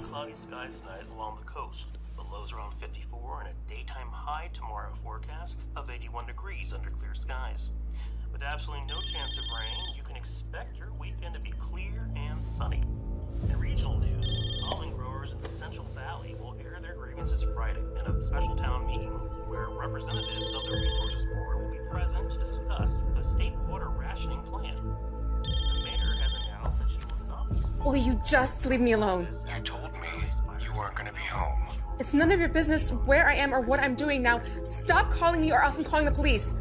cloudy skies tonight along the coast. The lows around 54 and a daytime high tomorrow forecast of 81 degrees under clear skies. With absolutely no chance of rain, you can expect your weekend to be clear and sunny. In regional news, almond growers in the Central Valley will air their grievances Friday in a special town meeting where representatives of the Resources Board will be present to discuss the state water rationing plan. The mayor has announced that she will not be... Will you just leave me alone? You told me you weren't going to be home. It's none of your business where I am or what I'm doing now. Stop calling me or else I'm calling the police.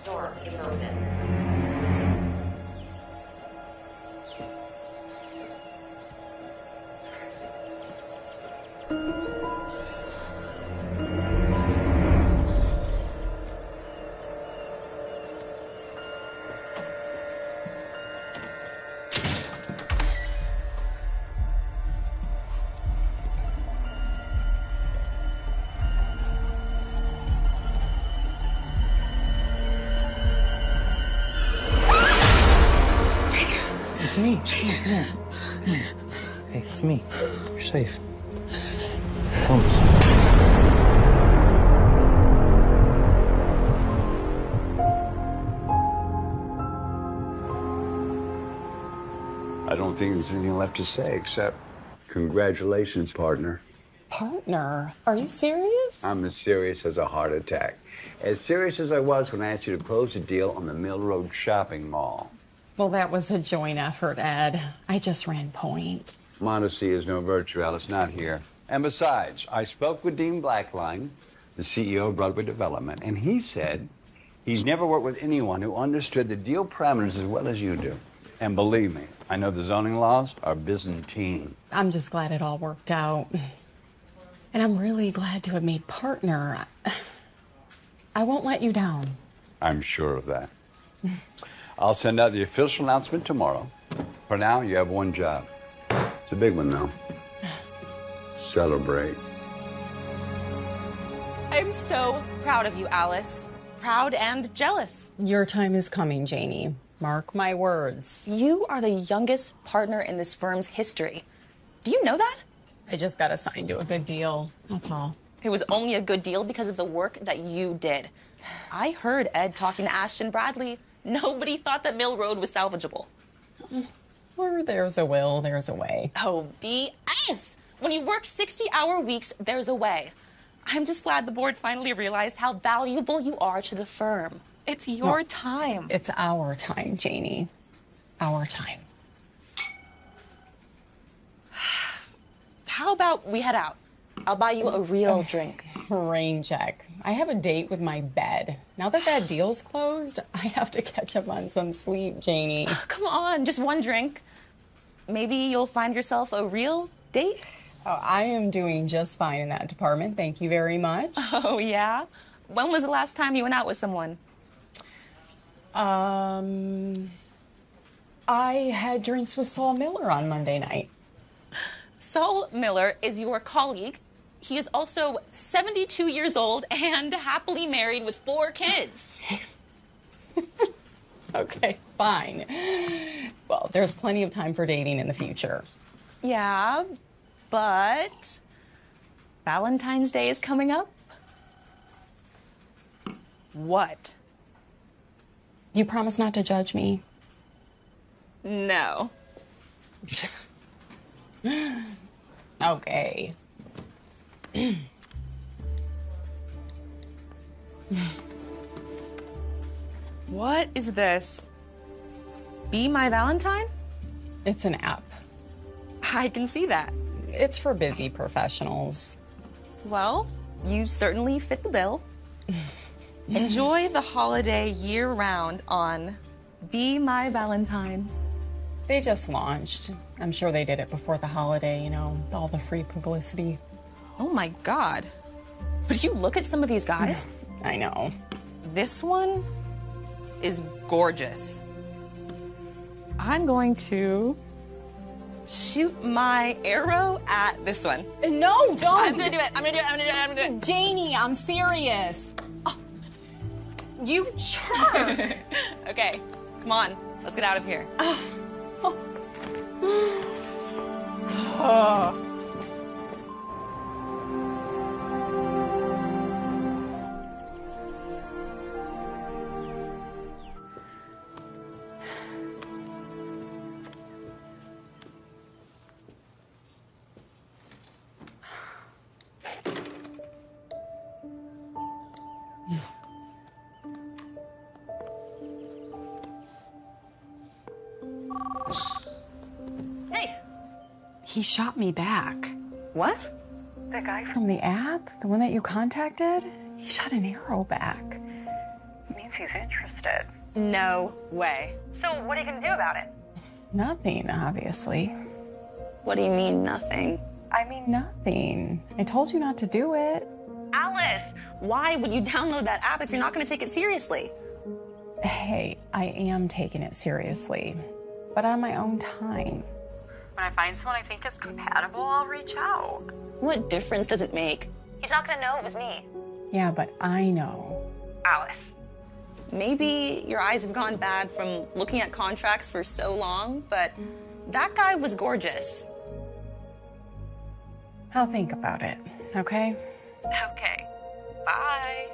Door is open. It's me. Come here. Hey, it's me. You're safe. Promise. I don't think there's anything left to say except congratulations, partner. Partner? Are you serious? I'm as serious as a heart attack. As serious as I was when I asked you to close the deal on the Mill Road shopping mall. Well, that was a joint effort, Ed. I just ran point. Modesty is no virtue, Alice, not here. And besides, I spoke with Dean Blackline, the CEO of Broadway Development, and he said he's never worked with anyone who understood the deal parameters as well as you do. And believe me, I know the zoning laws are Byzantine. I'm just glad it all worked out. And I'm really glad to have made partner. I won't let you down. I'm sure of that. I'll send out the official announcement tomorrow. For now, you have one job. It's a big one, though. Celebrate. I'm so proud of you, Alice. Proud and jealous. Your time is coming, Janie. Mark my words. You are the youngest partner in this firm's history. Do you know that? I just got assigned to a good deal. That's all. It was only a good deal because of the work that you did. I heard Ed talking to Ashton Bradley. Nobody thought that Mill Road was salvageable. Where there's a will, there's a way. Oh, BS! When you work 60-hour weeks, there's a way. I'm just glad the board finally realized how valuable you are to the firm. It's your time. It's our time, Janie. Our time. How about we head out? I'll buy you a real drink. Rain check. I have a date with my bed. Now that deal's closed, I have to catch up on some sleep, Janie. Come on, just one drink. Maybe you'll find yourself a real date? Oh, I am doing just fine in that department. Thank you very much. Oh, yeah? When was the last time you went out with someone? I had drinks with Saul Miller on Monday night. Saul Miller is your colleague. He is also 72 years old and happily married with 4 kids. Okay, fine. Well, there's plenty of time for dating in the future. Yeah, but Valentine's Day is coming up. What? You promise not to judge me? No. Okay. What is this? Be My Valentine? It's an app. I can see that. It's for busy professionals. Well, you certainly fit the bill. Enjoy the holiday year-round on Be My Valentine. They just launched. I'm sure they did it before the holiday, you know, all the free publicity. Oh my God. Would you look at some of these guys? I know. This one is gorgeous. I'm going to shoot my arrow at this one. No, don't! I'm gonna do it. I'm gonna do it. I'm gonna do it. I'm gonna do it. Janie, I'm serious. Oh, you jerk! Okay, come on. Let's get out of here. Hey. He shot me back. What? The guy from the app? The one that you contacted? He shot an arrow back. It means he's interested. No way. So what are you gonna do about it? Nothing, obviously. What do you mean, nothing? I mean, nothing. I told you not to do it. Alice, why would you download that app if you're not gonna take it seriously? Hey, I am taking it seriously, but on my own time. When I find someone I think is compatible, I'll reach out. What difference does it make? He's not gonna know it was me. Yeah, but I know. Alice. Maybe your eyes have gone bad from looking at contracts for so long, but that guy was gorgeous. I'll think about it, okay? Okay. Bye.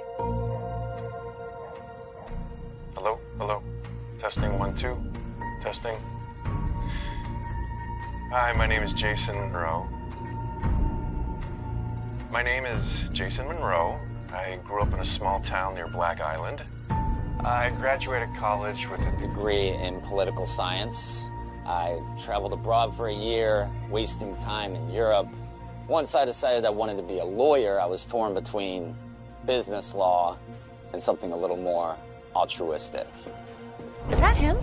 Hello? Hello? Testing 1, 2. Testing. Hi, my name is Jason Monroe. My name is Jason Monroe. I grew up in a small town near Black Island. I graduated college with a degree in political science. I traveled abroad for a year, wasting time in Europe. Once I decided I wanted to be a lawyer, I was torn between business law and something a little more altruistic. Is that him?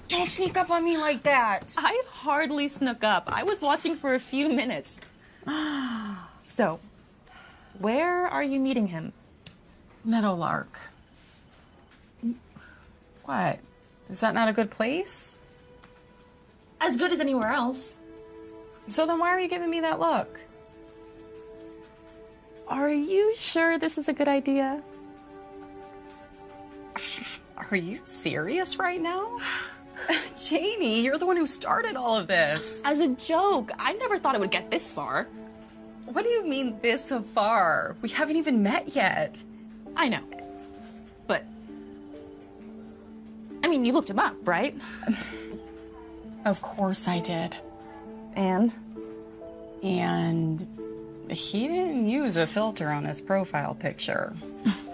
Don't sneak up on me like that. I hardly snuck up. I was watching for a few minutes. So, where are you meeting him? Meadowlark. What? Is that not a good place? As good as anywhere else. So then why are you giving me that look? Are you sure this is a good idea? Are you serious right now? Janie, you're the one who started all of this. As a joke. I never thought it would get this far. What do you mean this far? We haven't even met yet. I know. But, I mean, you looked him up, right? Of course I did. And he didn't use a filter on his profile picture.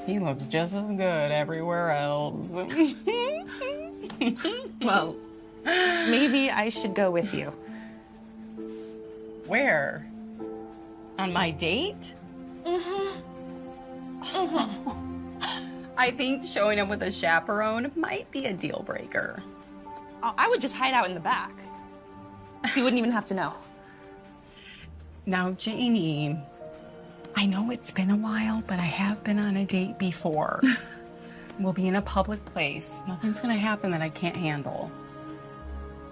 He looks just as good everywhere else. well, maybe I should go with you. Where? On my date? I think showing up with a chaperone might be a deal breaker. I would just hide out in the back. He wouldn't even have to know. Now, Janie, I know it's been a while, but I have been on a date before. We'll be in a public place. Nothing's gonna happen that I can't handle.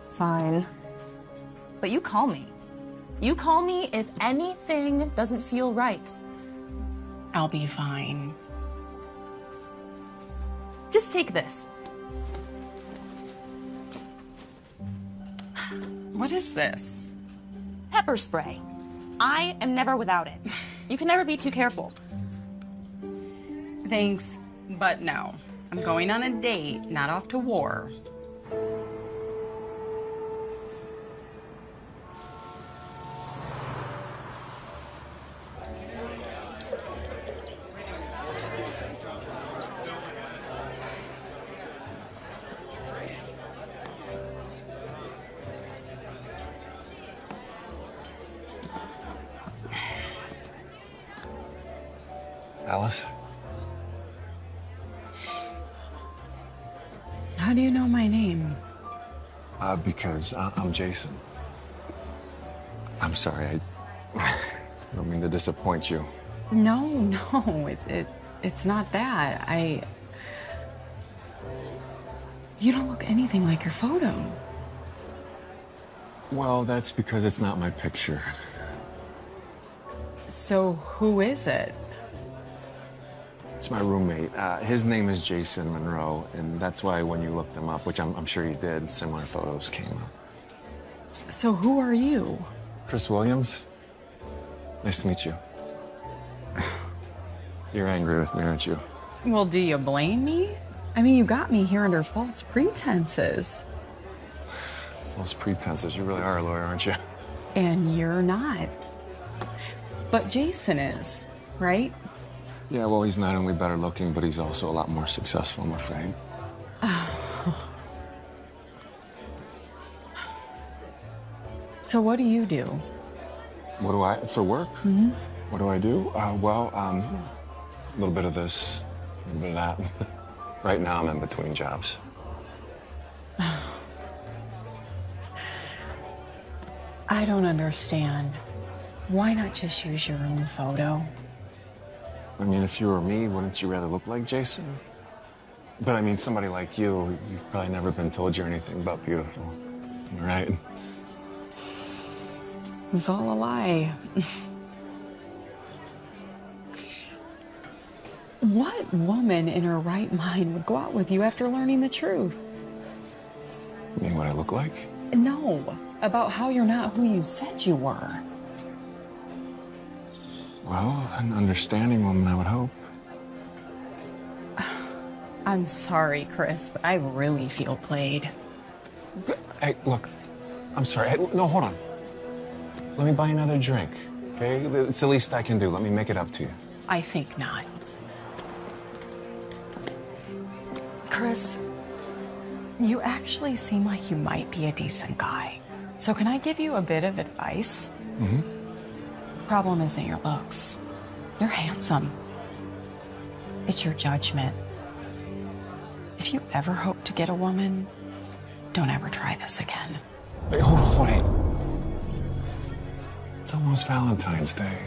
Fine. But you call me. You call me if anything doesn't feel right. I'll be fine. Just take this. What is this? Pepper spray. I am never without it. You can never be too careful. Thanks, but no. I'm going on a date, not off to war. Alice? How do you know my name? Because I'm Jason. I'm sorry, I don't mean to disappoint you. No, it's not that. You don't look anything like your photo. Well, that's because it's not my picture. So who is it? It's my roommate. His name is Jason Monroe, and that's why when you looked him up, which I'm sure you did, similar photos came up. So who are you? Chris Williams? Nice to meet you. You're angry with me, aren't you? Well, do you blame me? I mean, you got me here under false pretenses. False pretenses. You really are a lawyer, aren't you? And you're not. But Jason is, right? Yeah, well, he's not only better looking, but he's also a lot more successful, I'm afraid. So what do you do? What do I, for work? Mm-hmm. What do I do? A little bit of this, a little bit of that. Right now, I'm in between jobs. I don't understand. Why not just use your own photo? I mean, if you were me, wouldn't you rather look like Jason? But I mean, somebody like you, you've probably never been told you're anything but beautiful, right? It was all a lie. What woman in her right mind would go out with you after learning the truth? You mean what I look like? No, about how you're not who you said you were. Well, an understanding woman, I would hope. I'm sorry, Chris, but I really feel played. Hey, look, I'm sorry. Hey, no, hold on. Let me buy another drink, okay? It's the least I can do. Let me make it up to you. I think not. Chris, you actually seem like you might be a decent guy. So can I give you a bit of advice? Mm-hmm. Problem isn't your looks. You're handsome. It's your judgment. If you ever hope to get a woman, don't ever try this again. Wait, hold on, wait. It's almost Valentine's Day.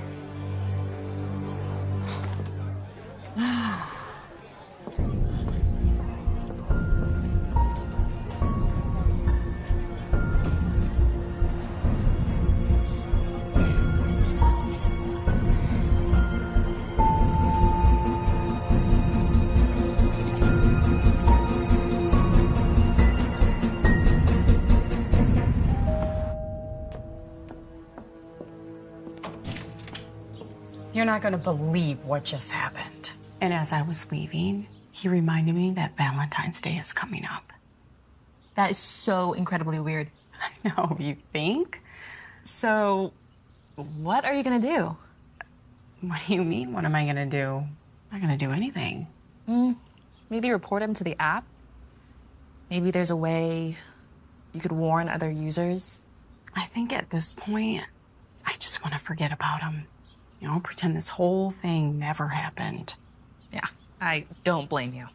You're not gonna believe what just happened. And as I was leaving, he reminded me that Valentine's Day is coming up. That is so incredibly weird. I know, you think? So, what are you gonna do? What do you mean, what am I gonna do? I'm not gonna do anything. Maybe report him to the app? Maybe there's a way you could warn other users? I think at this point, I just want to forget about him. You know, pretend this whole thing never happened. Yeah, I don't blame you.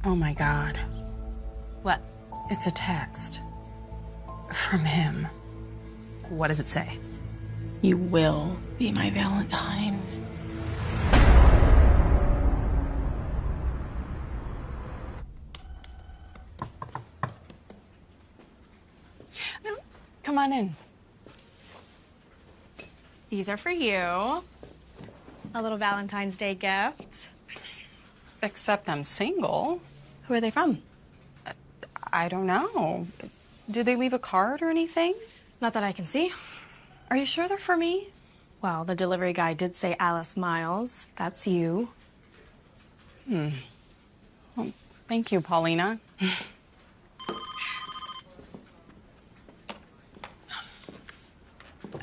Oh my God. What? It's a text. From him. What does it say? You will be my Valentine. Come on in. These are for you. A little Valentine's Day gift. Except I'm single. Who are they from? I don't know. Did they leave a card or anything? Not that I can see. Are you sure they're for me? Well, the delivery guy did say Alice Miles. That's you. Well, thank you, Paulina.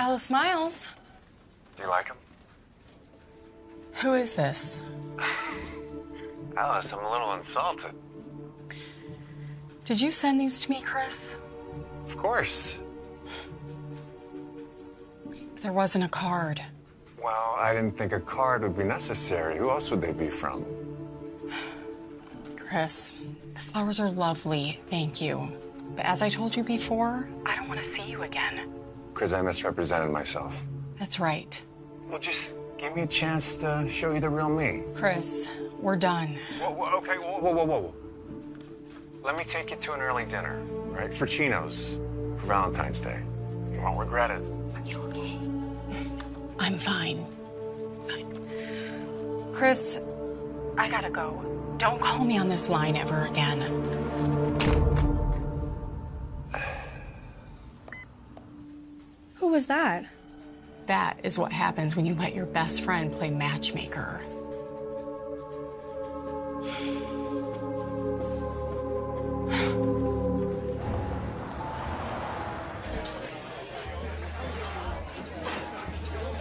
Alice Miles. Do you like him? Who is this? Alice, I'm a little insulted. Did you send these to me, Chris? Of course. There wasn't a card. Well, I didn't think a card would be necessary. Who else would they be from? Chris, the flowers are lovely, thank you. But as I told you before, I don't want to see you again. Because I misrepresented myself. That's right. Well, just give me a chance to show you the real me. Chris, we're done. Okay, whoa. Let me take you to an early dinner, right? For Chino's, for Valentine's Day. You won't regret it. Are you okay? I'm fine. Chris, I gotta go. Don't call me on this line ever again. Who was that? That is what happens when you let your best friend play matchmaker.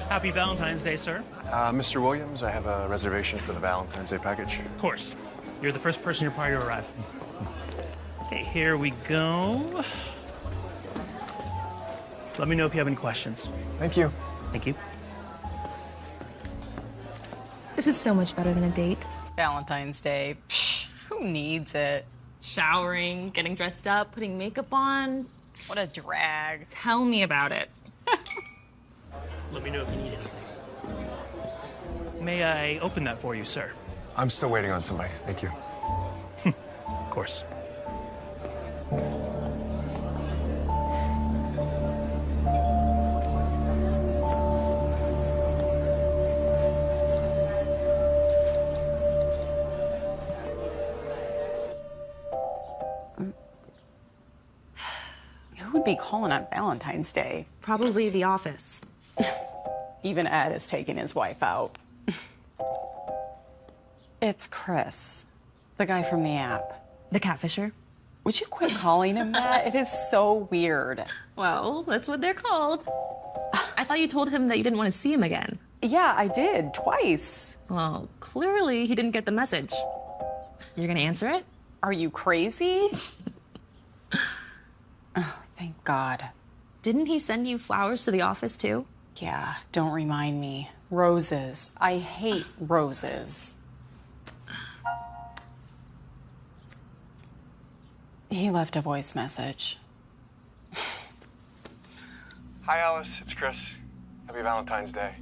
Happy Valentine's Day, sir. Mr. Williams, I have a reservation for the Valentine's Day package. Of course. You're the first person in your party to arrive. Okay, here we go. Let me know if you have any questions. Thank you. Thank you. This is so much better than a date. Valentine's Day. Psh, who needs it? Showering, getting dressed up, putting makeup on. What a drag. Tell me about it. Let me know if you need anything. May I open that for you, sir? I'm still waiting on somebody. Thank you. Of course. Who would be calling on Valentine's Day? Probably the office. Even Ed has taken his wife out. It's Chris, the guy from the app. The catfisher? Would you quit calling him that? It is so weird. Well, that's what they're called. I thought you told him that you didn't want to see him again. Yeah, I did, twice. Well, clearly he didn't get the message. You're gonna answer it? Are you crazy? Oh, thank God. Didn't he send you flowers to the office, too? Yeah, don't remind me. Roses. I hate roses. He left a voice message. Hi, Alice. It's Chris. Happy Valentine's Day.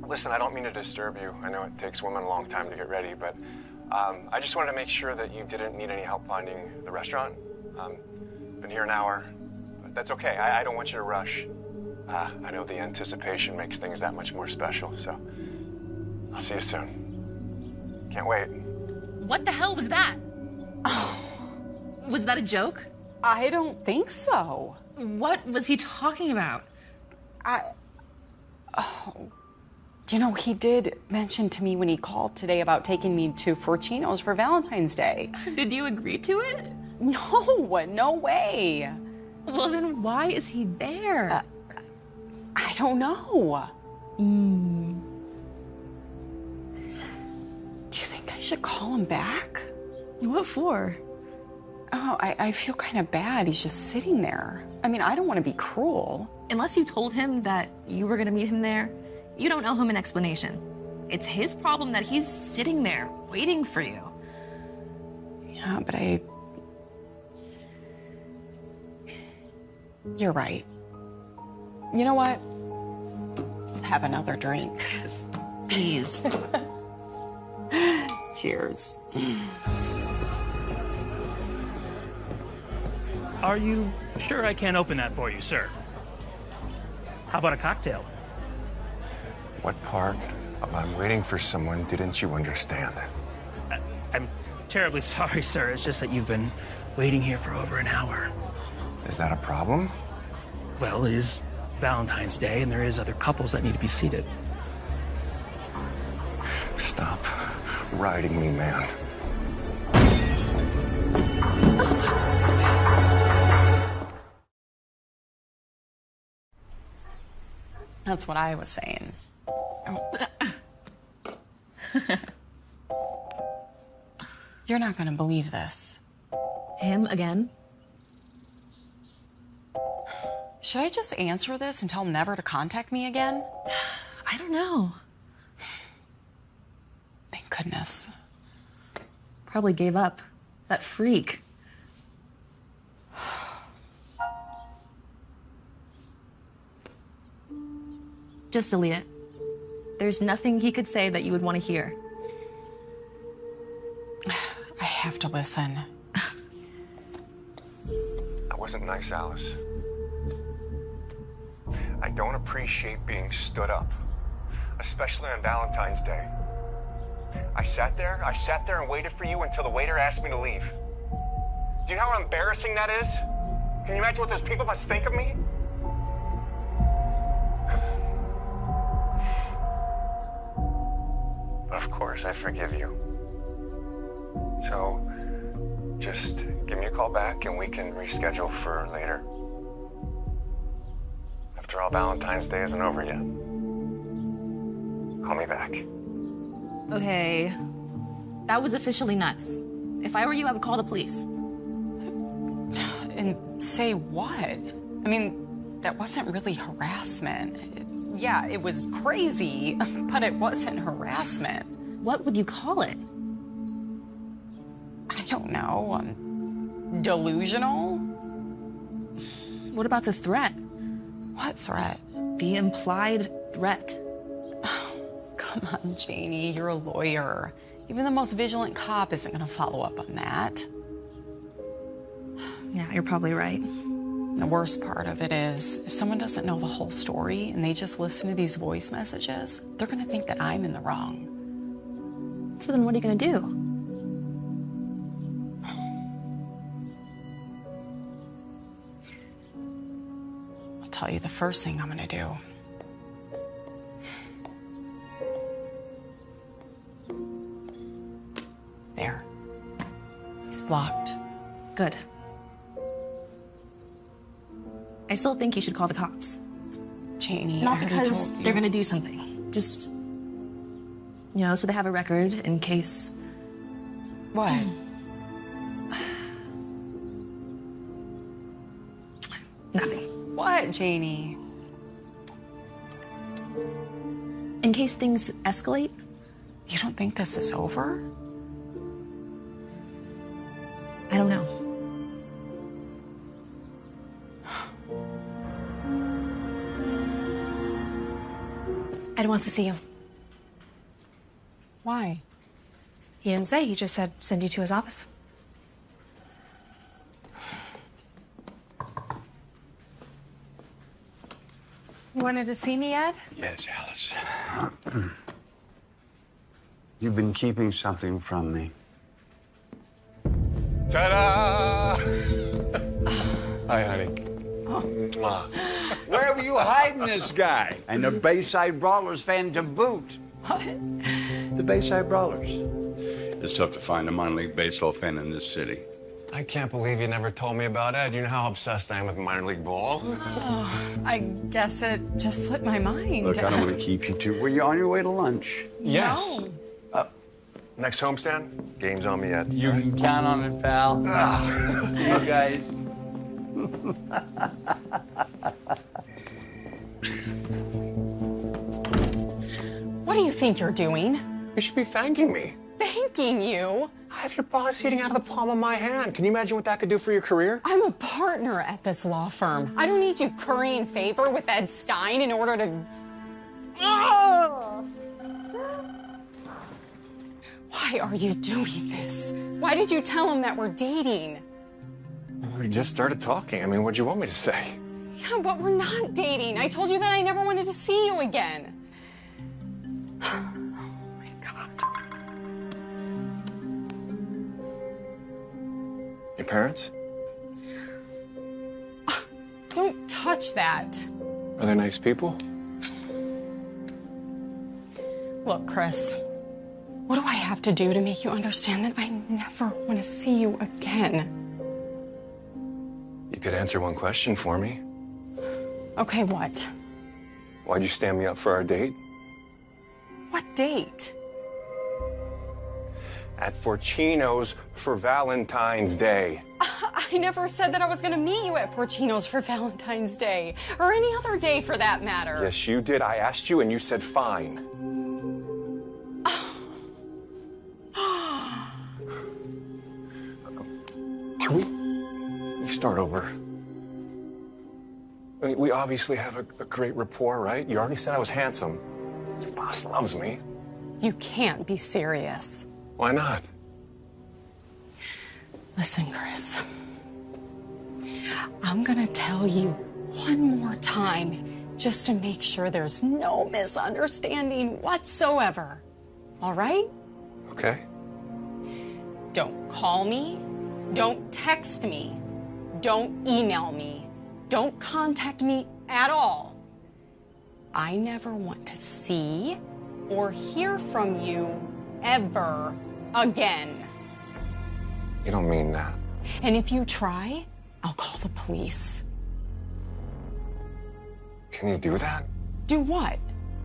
Listen, I don't mean to disturb you. I know it takes women a long time to get ready, but I just wanted to make sure that you didn't need any help finding the restaurant. Been here an hour, but that's okay. I don't want you to rush. I know the anticipation makes things that much more special, so I'll see you soon. Can't wait. What the hell was that? Was that a joke? I don't think so. What was he talking about? You know, he did mention to me when he called today about taking me to Forcino's for Valentine's Day. Did you agree to it? No, no way. Well, then why is he there? I don't know. Do you think I should call him back? What for? Oh, I feel kind of bad. He's just sitting there. I mean, I don't want to be cruel. Unless you told him that you were going to meet him there, you don't owe him an explanation. It's his problem that he's sitting there waiting for you. Yeah, but You're right. You know what? Let's have another drink. Please. Cheers. Are you sure I can't open that for you, sir? How about a cocktail? What part of I'm waiting for someone didn't you understand? I'm terribly sorry, sir. It's just that you've been waiting here for over an hour. Is that a problem? Well, it is Valentine's Day, and there is other couples that need to be seated. Stop riding me, man. That's what I was saying. You're not gonna believe this. Him again? Should I just answer this and tell him never to contact me again? I don't know. Thank goodness. Probably gave up. That freak. Just delete it. There's nothing he could say that you would want to hear. I have to listen. That wasn't nice, Alice. I don't appreciate being stood up, especially on Valentine's Day. I sat there and waited for you until the waiter asked me to leave. Do you know how embarrassing that is? Can you imagine what those people must think of me? But of course, I forgive you. So, just give me a call back and we can reschedule for later. After all, Valentine's Day isn't over yet. Call me back. Okay. That was officially nuts. If I were you, I would call the police. And say what? I mean, that wasn't really harassment. Yeah, it was crazy, but it wasn't harassment. What would you call it? I don't know. Delusional? What about the threat? What threat? The implied threat. Come on, Janie, you're a lawyer. Even the most vigilant cop isn't going to follow up on that. Yeah, you're probably right. The worst part of it is, if someone doesn't know the whole story and they just listen to these voice messages, they're going to think that I'm in the wrong. So then what are you going to do? I'll tell you the first thing I'm going to do. There. He's blocked. Good. I still think you should call the cops. Janie, not because they're going to do something. Just, so they have a record in case. What? Nothing. What, Janie? In case things escalate. You don't think this is over? I don't know. Ed wants to see you. Why? He didn't say. He just said send you to his office. You wanted to see me, Ed? Yes, Alice. You've been keeping something from me. Ta-da! Hi, honey. Where were you hiding this guy? And the Bayside Brawlers fan to boot. What? The Bayside Brawlers. It's tough to find a minor league baseball fan in this city. I can't believe you never told me about Ed. You know how obsessed I am with minor league ball? Oh, I guess it just slipped my mind. Look, I don't want to keep you too. Were you on your way to lunch? Yes. No. Next homestand, game's on me, Ed. You can count on it, pal. See you guys. What do you think you're doing? You should be thanking me. Thanking you? I have your boss eating out of the palm of my hand. Can you imagine what that could do for your career? I'm a partner at this law firm. I don't need you currying favor with Ed Stein in order to... Why are you doing this? Why did you tell him that we're dating? We just started talking. I mean, what'd you want me to say? Yeah, but we're not dating. I told you that I never wanted to see you again. Oh, my God. Your parents? Don't touch that. Are they nice people? Look, Chris, what do I have to do to make you understand that I never want to see you again? You could answer one question for me. Okay, what? Why'd you stand me up for our date? What date? at Forcino's for Valentine's Day. I never said that I was gonna meet you at Forcino's for Valentine's Day, or any other day for that matter. Yes, you did. I asked you and you said fine. Can we start over? I mean, we obviously have a great rapport, right? You already said I was handsome. Your boss loves me. You can't be serious. Why not? Listen, Chris. I'm gonna tell you one more time just to make sure there's no misunderstanding whatsoever. All right? Okay. Don't call me. Don't text me. Don't email me. Don't contact me at all. I never want to see or hear from you ever again. You don't mean that. And if you try, I'll call the police. Can you do that? Do what?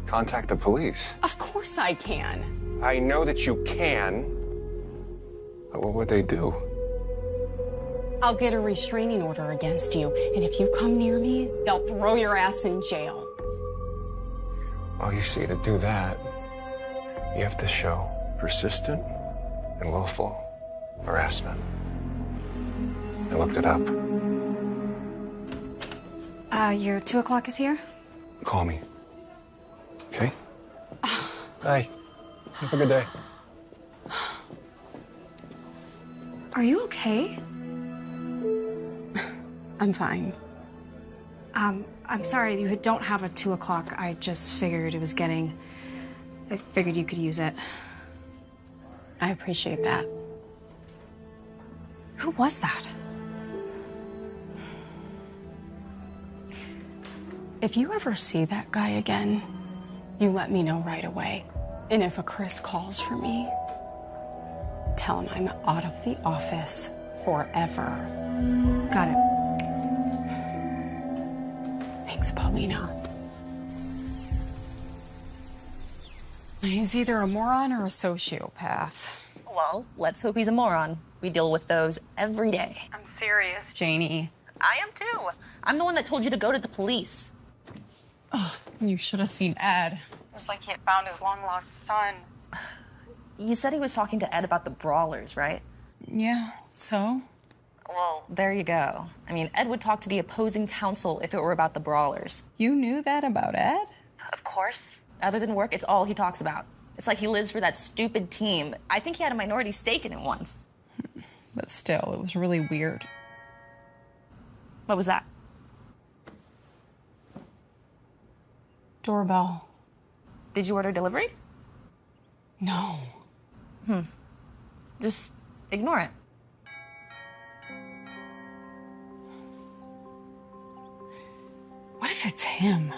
Contact the police. Of course I can. I know that you can. But what would they do? I'll get a restraining order against you, and if you come near me, they'll throw your ass in jail. Well, you see, to do that, you have to show persistent and willful harassment. I looked it up. Your 2 o'clock is here? Call me. Okay? Bye. Have a good day. Are you okay? I'm fine. I'm sorry you don't have a 2 o'clock. I just figured it was getting... I figured you could use it. I appreciate that. Who was that? If you ever see that guy again, you let me know right away. And if a Chris calls for me, tell him I'm out of the office forever. Got it. Thanks, Paulina. He's either a moron or a sociopath. Well, let's hope he's a moron. We deal with those every day. I'm serious, Janie. I am too. I'm the one that told you to go to the police. Oh, you should have seen Ed. It was like he had found his long-lost son. You said he was talking to Ed about the brawlers, right? Yeah, so? Well, there you go. I mean, Ed would talk to the opposing counsel if it were about the brawlers. You knew that about Ed? Of course. Other than work, it's all he talks about. It's like he lives for that stupid team. I think he had a minority stake in it once. But still, it was really weird. What was that? Doorbell. Did you order delivery? No. Just ignore it. What if it's him?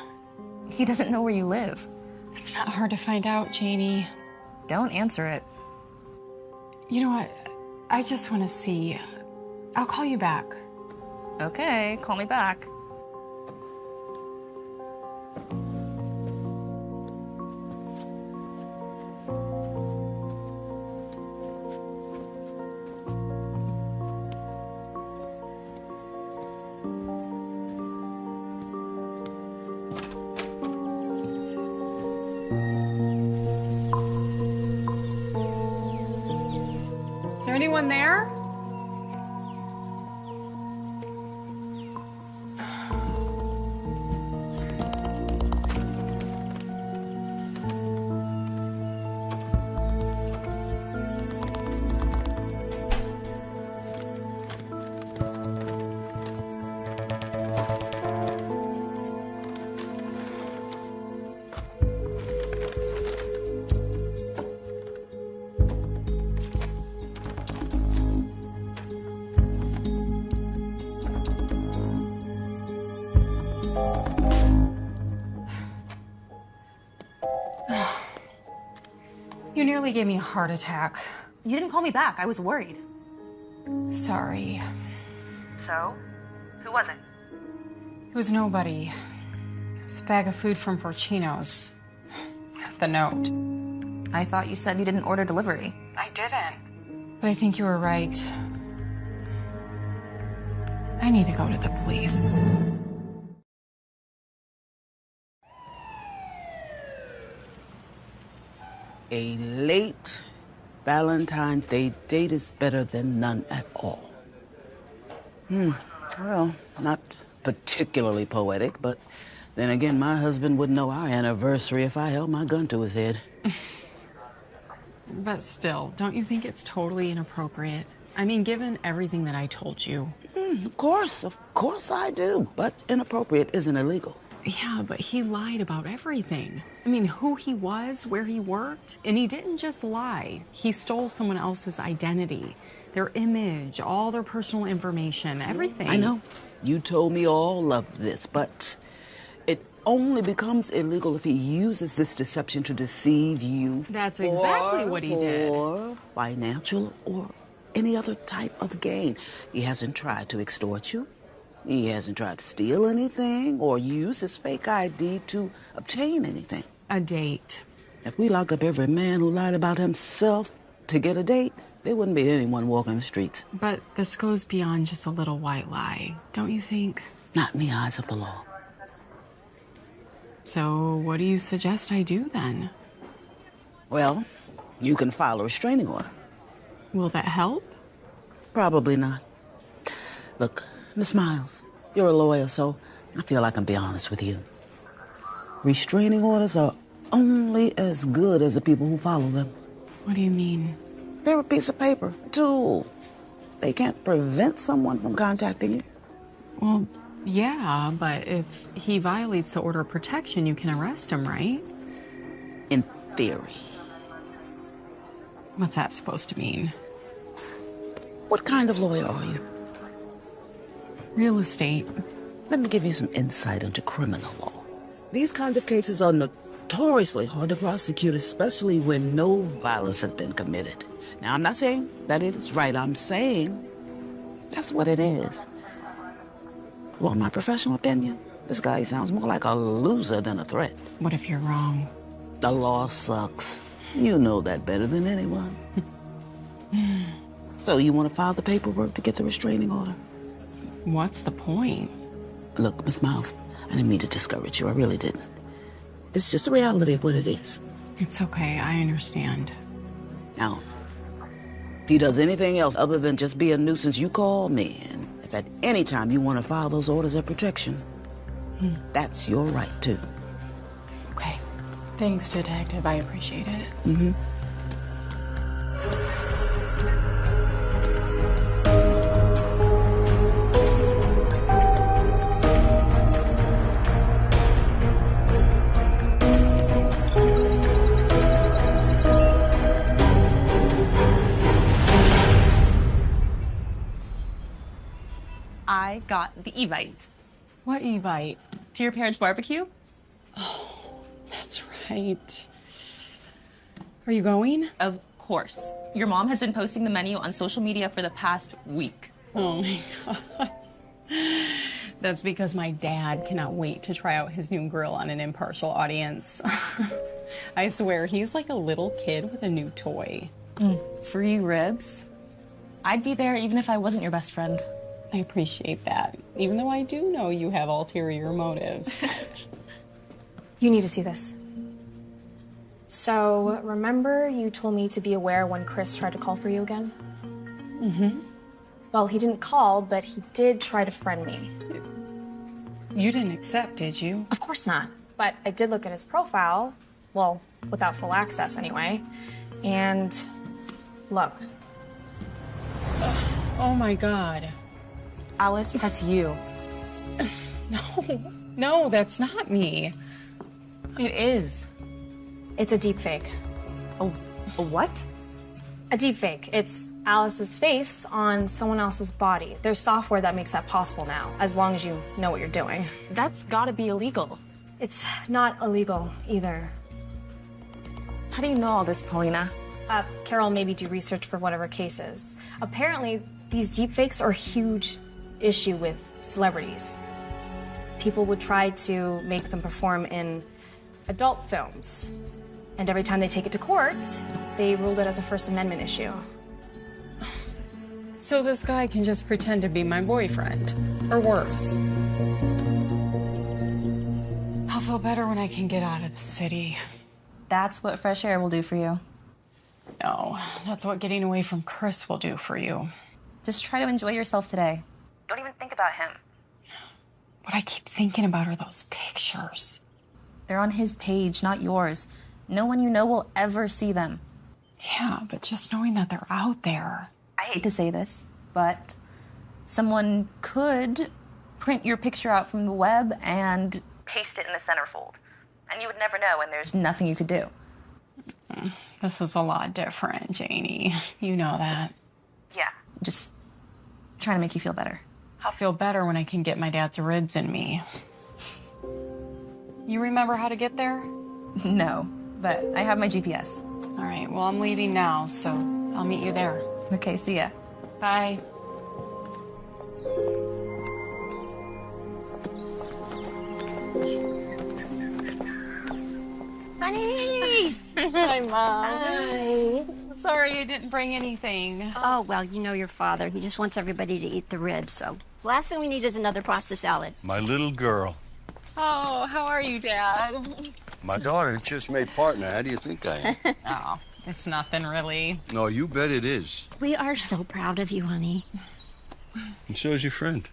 He doesn't know where you live. It's not hard to find out, Janie. Don't answer it. You know what? I just want to see. I'll call you back. Okay, call me back. Is there anyone there? You nearly gave me a heart attack. You didn't call me back. I was worried. Sorry. So? Who was it? It was nobody. It was a bag of food from Forcino's. The note. I thought you said you didn't order delivery. I didn't. But I think you were right. I need to go to the police. A late Valentine's Day date is better than none at all. Well, not particularly poetic, but then again, my husband wouldn't know our anniversary if I held my gun to his head. But still, don't you think it's totally inappropriate? I mean, given everything that I told you. Of course I do. But inappropriate isn't illegal. Yeah, but he lied about everything. I mean, who he was, where he worked, and he didn't just lie. He stole someone else's identity, their image, all their personal information, everything. I know. You told me all of this, but it only becomes illegal if he uses this deception to deceive you. That's exactly what he did. For financial or any other type of gain. He hasn't tried to extort you. He hasn't tried to steal anything or use his fake ID to obtain anything. A date. If we locked up every man who lied about himself to get a date, there wouldn't be anyone walking the streets. But this goes beyond just a little white lie, don't you think? Not in the eyes of the law. So what do you suggest I do then? Well, you can file a restraining order. Will that help? Probably not. Look, Miss Miles, you're a lawyer, so I feel I can be honest with you. Restraining orders are only as good as the people who follow them. What do you mean? They're a piece of paper, a tool. They can't prevent someone from contacting you. Well, yeah, but if he violates the order of protection, you can arrest him, right? In theory. What's that supposed to mean? What kind of lawyer are you? Real estate. Let me give you some insight into criminal law. These kinds of cases are notoriously hard to prosecute, especially when no violence has been committed. Now, I'm not saying that it is right. I'm saying that's what it is. Well, in my professional opinion, this guy sounds more like a loser than a threat. What if you're wrong? The law sucks. You know that better than anyone. So you want to file the paperwork to get the restraining order? What's the point? Look, Miss Miles, I didn't mean to discourage you. I really didn't. It's just the reality of what it is. It's okay. I understand. Now, if he does anything else other than just be a nuisance, you call me. And if at any time you want to file those orders of protection, that's your right, too. Okay. Thanks, Detective. I appreciate it. Mm-hmm. I got the Evite. What Evite? To your parents' barbecue? Oh, that's right. Are you going? Of course. Your mom has been posting the menu on social media for the past week. Oh my God. That's because my dad cannot wait to try out his new grill on an impartial audience. I swear, he's like a little kid with a new toy. Free ribs? I'd be there even if I wasn't your best friend. I appreciate that, even though I do know you have ulterior motives. You need to see this. So, remember you told me to be aware when Chris tried to call for you again? Mm-hmm. Well, he didn't call, but he did try to friend me. You didn't accept, did you? Of course not. But I did look at his profile, well, without full access anyway, and look. Oh my God. Alice, that's you. No, that's not me. It is. It's a deep fake. A what? A deep fake. It's Alice's face on someone else's body. There's software that makes that possible now, as long as you know what you're doing. That's gotta be illegal. It's not illegal either. How do you know all this, Paulina? Carol maybe do research for whatever cases. Apparently, these deepfakes are a huge issue with celebrities. People would try to make them perform in adult films. And every time they take it to court, They ruled it as a First Amendment issue. So this guy can just pretend to be my boyfriend. Or worse. I'll feel better when I can get out of the city. That's what fresh air will do for you. No, that's what getting away from Chris will do for you. Just try to enjoy yourself today. Don't even think about him. What I keep thinking about are those pictures. They're on his page, not yours. No one you know will ever see them. Yeah, but just knowing that they're out there. I hate to say this, but someone could print your picture out from the web and paste it in the centerfold. And you would never know, and there's nothing you could do. This is a lot different, Janie. You know that. Yeah, just trying to make you feel better. I'll feel better when I can get my dad's ribs in me. You remember how to get there? No, but I have my GPS. All right, well, I'm leaving now, so I'll meet you there. Okay, see ya. Bye. Honey! Hi, Mom. Hi. Sorry I didn't bring anything. Oh, well, you know your father. He just wants everybody to eat the ribs, so last thing we need is another pasta salad. My little girl. Oh, how are you, Dad? My daughter just made partner. How do you think I am? Oh, it's nothing really. No, you bet it is. We are so proud of you, honey. And so is your friend.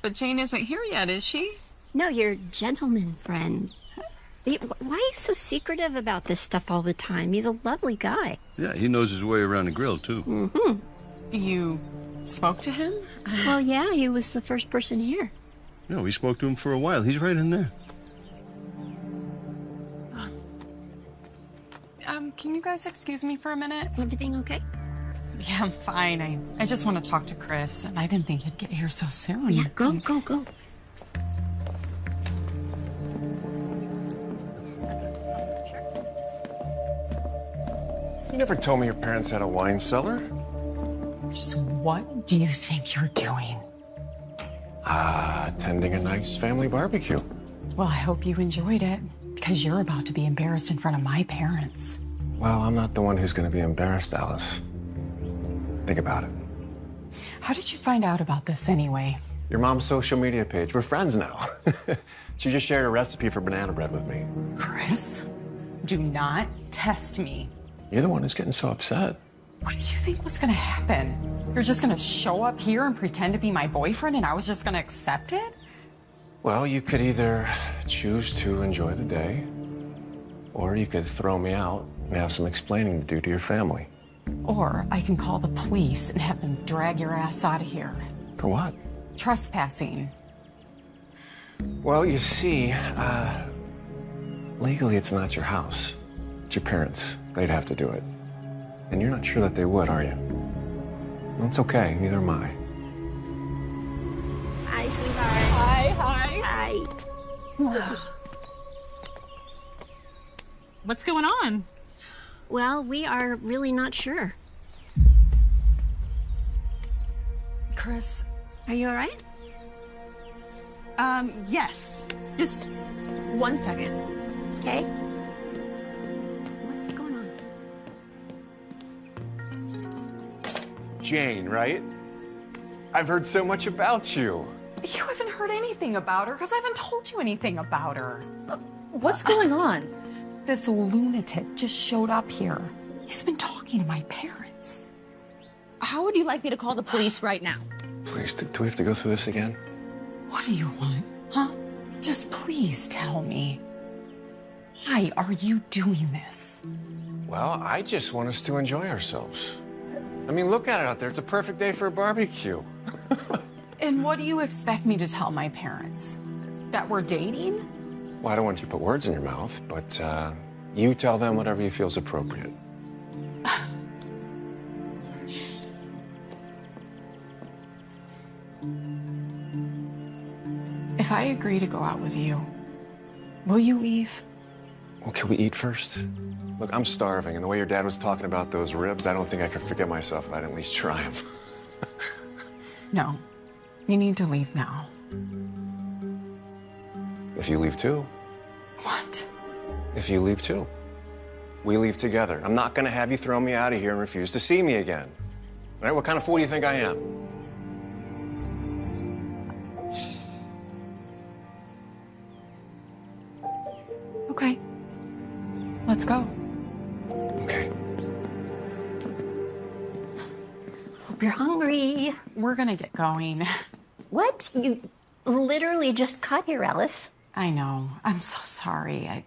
But Jane isn't here yet, is she? No, your gentleman friend. Why are you so secretive about this stuff all the time? He's a lovely guy. Yeah, he knows his way around the grill, too. Mm-hmm. You spoke to him? Well, yeah, he was the first person here. No, we spoke to him for a while. He's right in there. Can you guys excuse me for a minute? Everything okay? Yeah, I'm fine. I just want to talk to Chris, and I didn't think he'd get here so soon. Yeah, go. You never told me your parents had a wine cellar. Just what do you think you're doing? Attending a nice family barbecue. Well, I hope you enjoyed it, because you're about to be embarrassed in front of my parents. Well, I'm not the one who's going to be embarrassed, Alice. Think about it. How did you find out about this anyway? Your mom's social media page. We're friends now. She just shared a recipe for banana bread with me. Chris, do not test me. You're the one who's getting so upset. What did you think was going to happen? You're just going to show up here and pretend to be my boyfriend and I was just going to accept it? Well, you could either choose to enjoy the day, or you could throw me out and have some explaining to do to your family. Or I can call the police and have them drag your ass out of here. For what? Trespassing. Well, you see, legally it's not your house. It's your parents. They'd have to do it. And you're not sure that they would, are you? Well, it's okay. Neither am I. Hi, sweetheart. Hi. Hi. What's going on? Well, we are really not sure. Chris, are you all right? Yes. Just 1 second. Okay. What's going on? Jane, right? I've heard so much about you. You haven't heard anything about her because I haven't told you anything about her. What's going on? This lunatic just showed up here. He's been talking to my parents. How would you like me to call the police right now? Please, do we have to go through this again? What do you want, huh? Just please tell me. Why are you doing this? Well, I just want us to enjoy ourselves. I mean, look at it out there. It's a perfect day for a barbecue. And what do you expect me to tell my parents? That we're dating? Well, I don't want you to put words in your mouth, but you tell them whatever you feel is appropriate. If I agree to go out with you, will you leave? Well, can we eat first? Look, I'm starving, and the way your dad was talking about those ribs, I don't think I could forget myself if I'd at least try them. No, you need to leave now. If you leave too. What? If you leave too. we leave together. I'm not gonna have you throw me out of here and refuse to see me again. All right, what kind of fool do you think I am? Okay. Let's go. Okay. Hope you're hungry. We're gonna get going. What? You literally just got here, Alice. I know. I'm so sorry.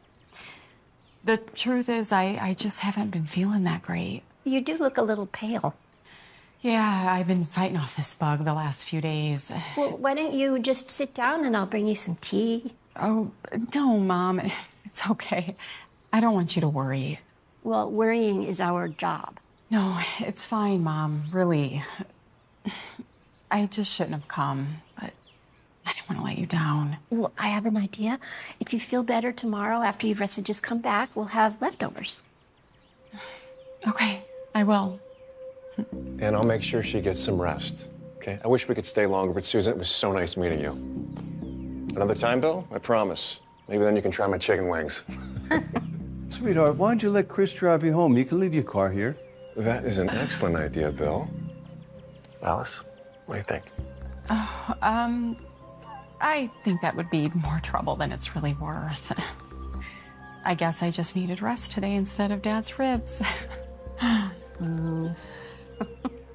The truth is, I just haven't been feeling that great. You do look a little pale. Yeah, I've been fighting off this bug the last few days. Well, why don't you just sit down and I'll bring you some tea? Oh, no, Mom. It's okay. I don't want you to worry. Well, worrying is our job. No, it's fine, Mom. Really. I just shouldn't have come, but I didn't want to let you down. Well, I have an idea. If you feel better tomorrow after you've rested, just come back. We'll have leftovers. Okay, I will. And I'll make sure she gets some rest, okay? I wish we could stay longer, but Susan, it was so nice meeting you. Another time, Bill? I promise. Maybe then you can try my chicken wings. Sweetheart, why don't you let Chris drive you home? You can leave your car here. That is an excellent idea, Bill. Alice, what do you think? I think that would be more trouble than it's really worth. I guess I just needed rest today instead of Dad's ribs.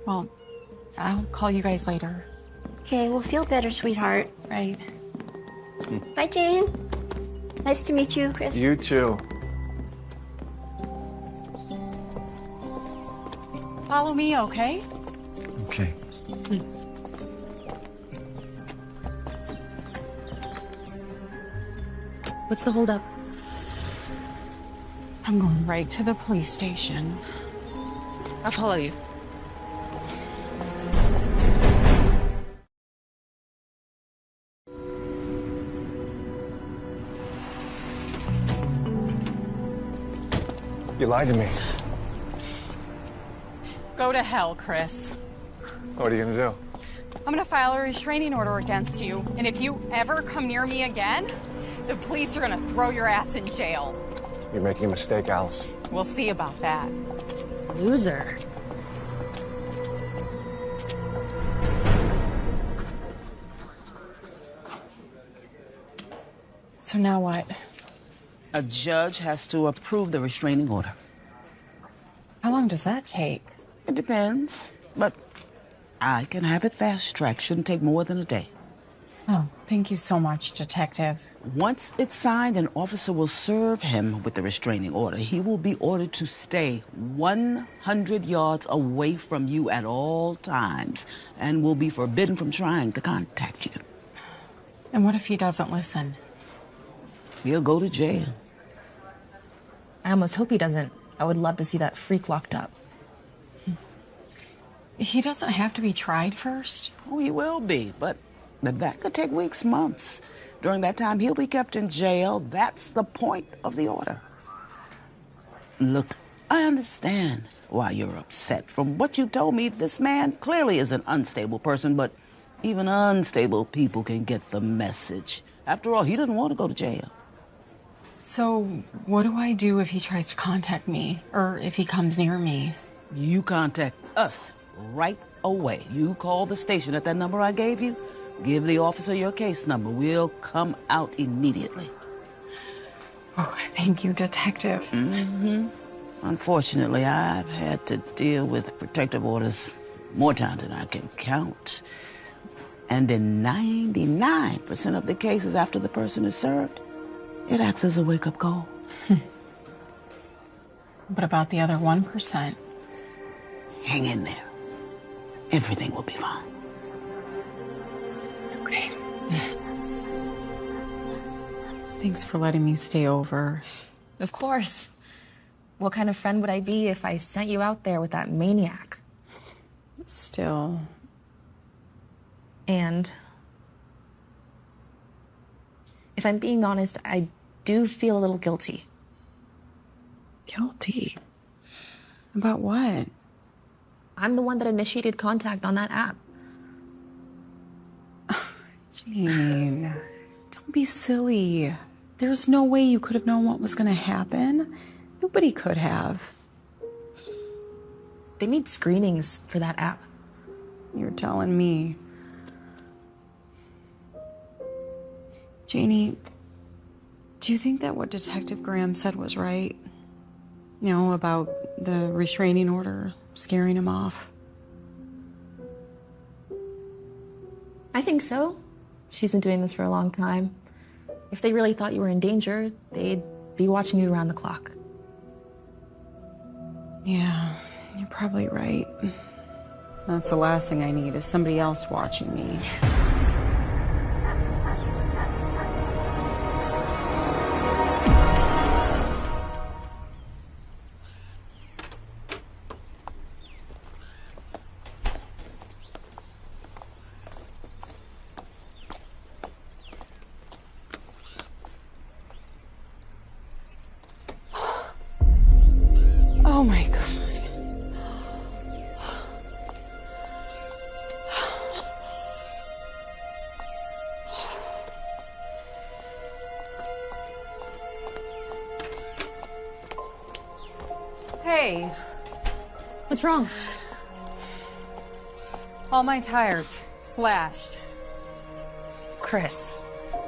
Well, I'll call you guys later. Okay, we'll feel better, sweetheart. Right. Bye, Jane. Nice to meet you, Chris. You too. Follow me, okay? Okay. What's the holdup? I'm going right to the police station. I'll follow you. You lied to me. Go to hell, Chris. What are you gonna do? I'm gonna file a restraining order against you, and if you ever come near me again, the police are gonna throw your ass in jail. You're making a mistake, Alice. We'll see about that. Loser. So now what? A judge has to approve the restraining order. How long does that take? It depends, but I can have it fast-tracked. Shouldn't take more than a day. Oh, thank you so much, Detective. Once it's signed, an officer will serve him with the restraining order. He will be ordered to stay 100 yards away from you at all times and will be forbidden from trying to contact you. And what if he doesn't listen? He'll go to jail. I almost hope he doesn't. I would love to see that freak locked up. He doesn't have to be tried first? Oh, he will be, but that could take weeks, months. During that time, he'll be kept in jail. That's the point of the order. Look, I understand why you're upset. From what you've told me, this man clearly is an unstable person, but even unstable people can get the message. After all, he doesn't want to go to jail. So what do I do if he tries to contact me, or if he comes near me? You contact us right away. You call the station at that number I gave you. Give the officer your case number. We'll come out immediately. Oh, thank you, Detective. Mm-hmm. Unfortunately, I've had to deal with protective orders more times than I can count. And in 99% of the cases after the person is served, it acts as a wake-up call. What about the other 1%? Hang in there. Everything will be fine. Okay. Thanks for letting me stay over. Of course. What kind of friend would I be if I sent you out there with that maniac? Still. And if I'm being honest, I do feel a little guilty. Guilty? About what? I'm the one that initiated contact on that app. Jane, don't be silly. There's no way you could have known what was going to happen. You Nobody could have. They need screenings for that app. You're telling me. Janie, do you think that what Detective Graham said was right? You know, about the restraining order scaring him off? I think so. She's been doing this for a long time. If they really thought you were in danger, they'd be watching you around the clock. Yeah, you're probably right. That's the last thing I need is somebody else watching me. Oh my God. Hey. What's wrong? All my tires slashed. Chris.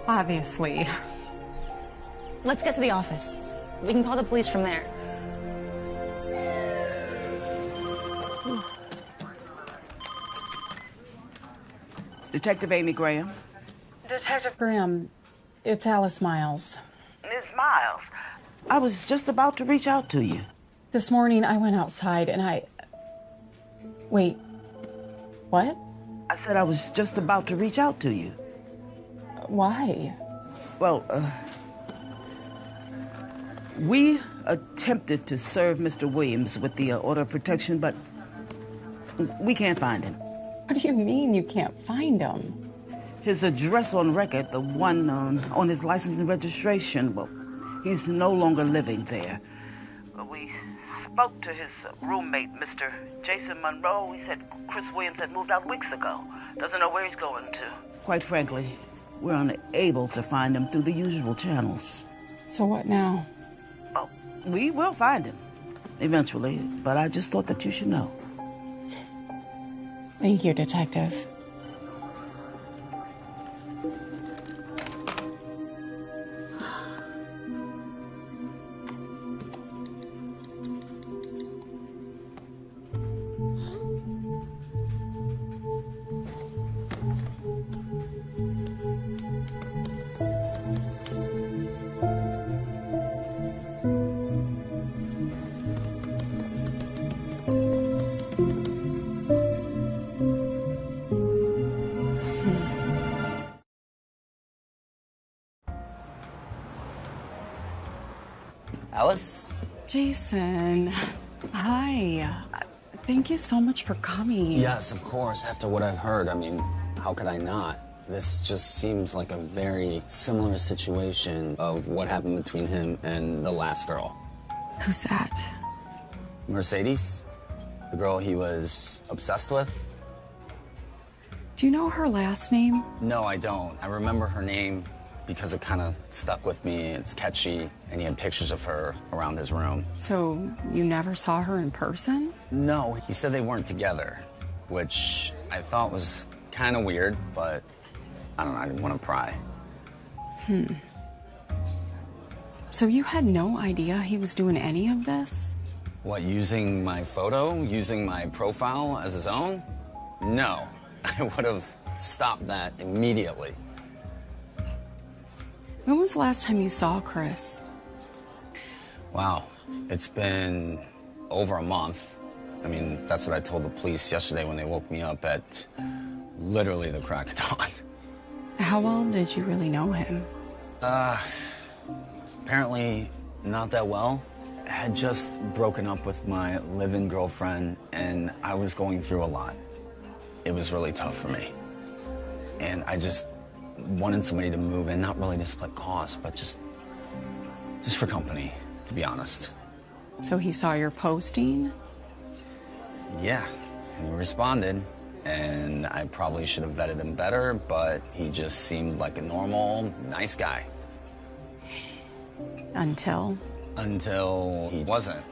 Obviously. Let's get to the office. We can call the police from there. Detective Amy Graham. Detective Graham, it's Alice Miles. Miss Miles, I was just about to reach out to you. This morning I went outside and Wait. What? I said I was just about to reach out to you. Why? Well, we attempted to serve Mr. Williams with the order of protection, but we can't find him. What do you mean you can't find him? His address on record, the one on his license and registration, well, he's no longer living there. We spoke to his roommate, Mr. Jason Monroe. He said Chris Williams had moved out weeks ago. Doesn't know where he's going to. Quite frankly, we're unable to find him through the usual channels. So what now? Oh, we will find him eventually, but I just thought that you should know. Thank you, Detective. Alice? Jason, hi. Thank you so much for coming. Yes, of course, after what I've heard. I mean, how could I not? This just seems like a very similar situation of what happened between him and the last girl. Who's that? Mercedes, the girl he was obsessed with. Do you know her last name? No, I don't. I remember her name because it kind of stuck with me. It's catchy, and he had pictures of her around his room. So you never saw her in person? No, he said they weren't together, which I thought was kind of weird, but I don't know, I didn't want to pry. So you had no idea he was doing any of this? What, using my photo? Using my profile as his own? No, I would have stopped that immediately. When was the last time you saw Chris? Wow, it's been over a month. I mean, that's what I told the police yesterday when they woke me up at literally the crack of dawn. How well did you really know him? Apparently not that well. I had just broken up with my live-in girlfriend, and I was going through a lot. It was really tough for me. And I just wanted somebody to move in, not really to split costs, but just for company, to be honest. So he saw your posting? Yeah, and he responded, and I probably should have vetted him better, but he just seemed like a normal, nice guy. Until? Until he wasn't.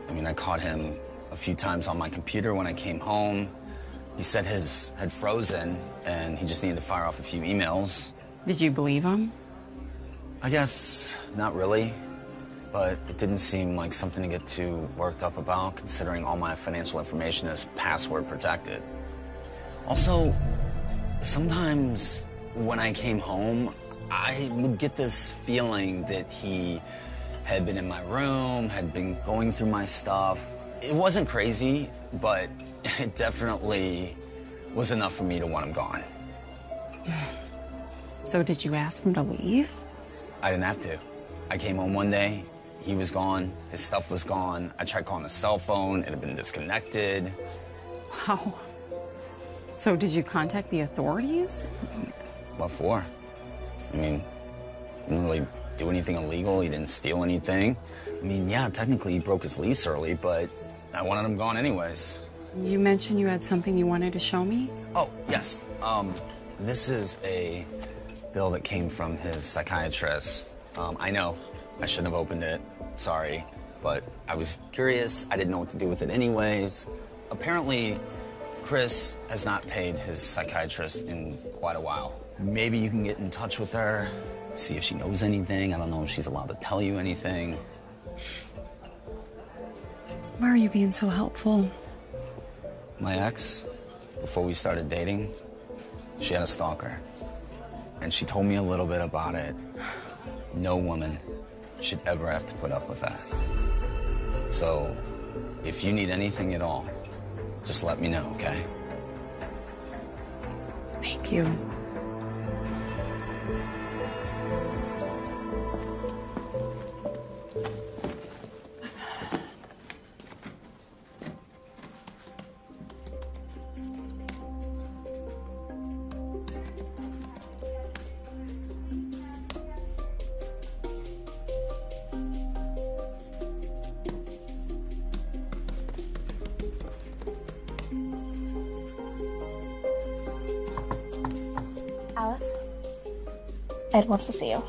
I mean, I caught him a few times on my computer when I came home. He said his had frozen and he just needed to fire off a few emails. Did you believe him? I guess not really, but it didn't seem like something to get too worked up about, considering all my financial information is password protected. Also, sometimes when I came home, I would get this feeling that he had been in my room, had been going through my stuff. It wasn't crazy, but it definitely was enough for me to want him gone. So did you ask him to leave? I didn't have to. I came home one day, he was gone, his stuff was gone. I tried calling his cell phone, it had been disconnected. Wow. So did you contact the authorities? What for? I mean, he didn't really do anything illegal, he didn't steal anything. I mean, yeah, technically he broke his lease early, but I wanted him gone anyways. You mentioned you had something you wanted to show me? Oh, yes. This is a bill that came from his psychiatrist. I know, I shouldn't have opened it, sorry, but I was curious, I didn't know what to do with it anyways. Apparently, Chris has not paid his psychiatrist in quite a while. Maybe you can get in touch with her, see if she knows anything. I don't know if she's allowed to tell you anything. Why are you being so helpful? My ex, before we started dating, she had a stalker. And she told me a little bit about it. No woman should ever have to put up with that. So, if you need anything at all, just let me know, okay? Thank you. Alice? Ed wants to see you.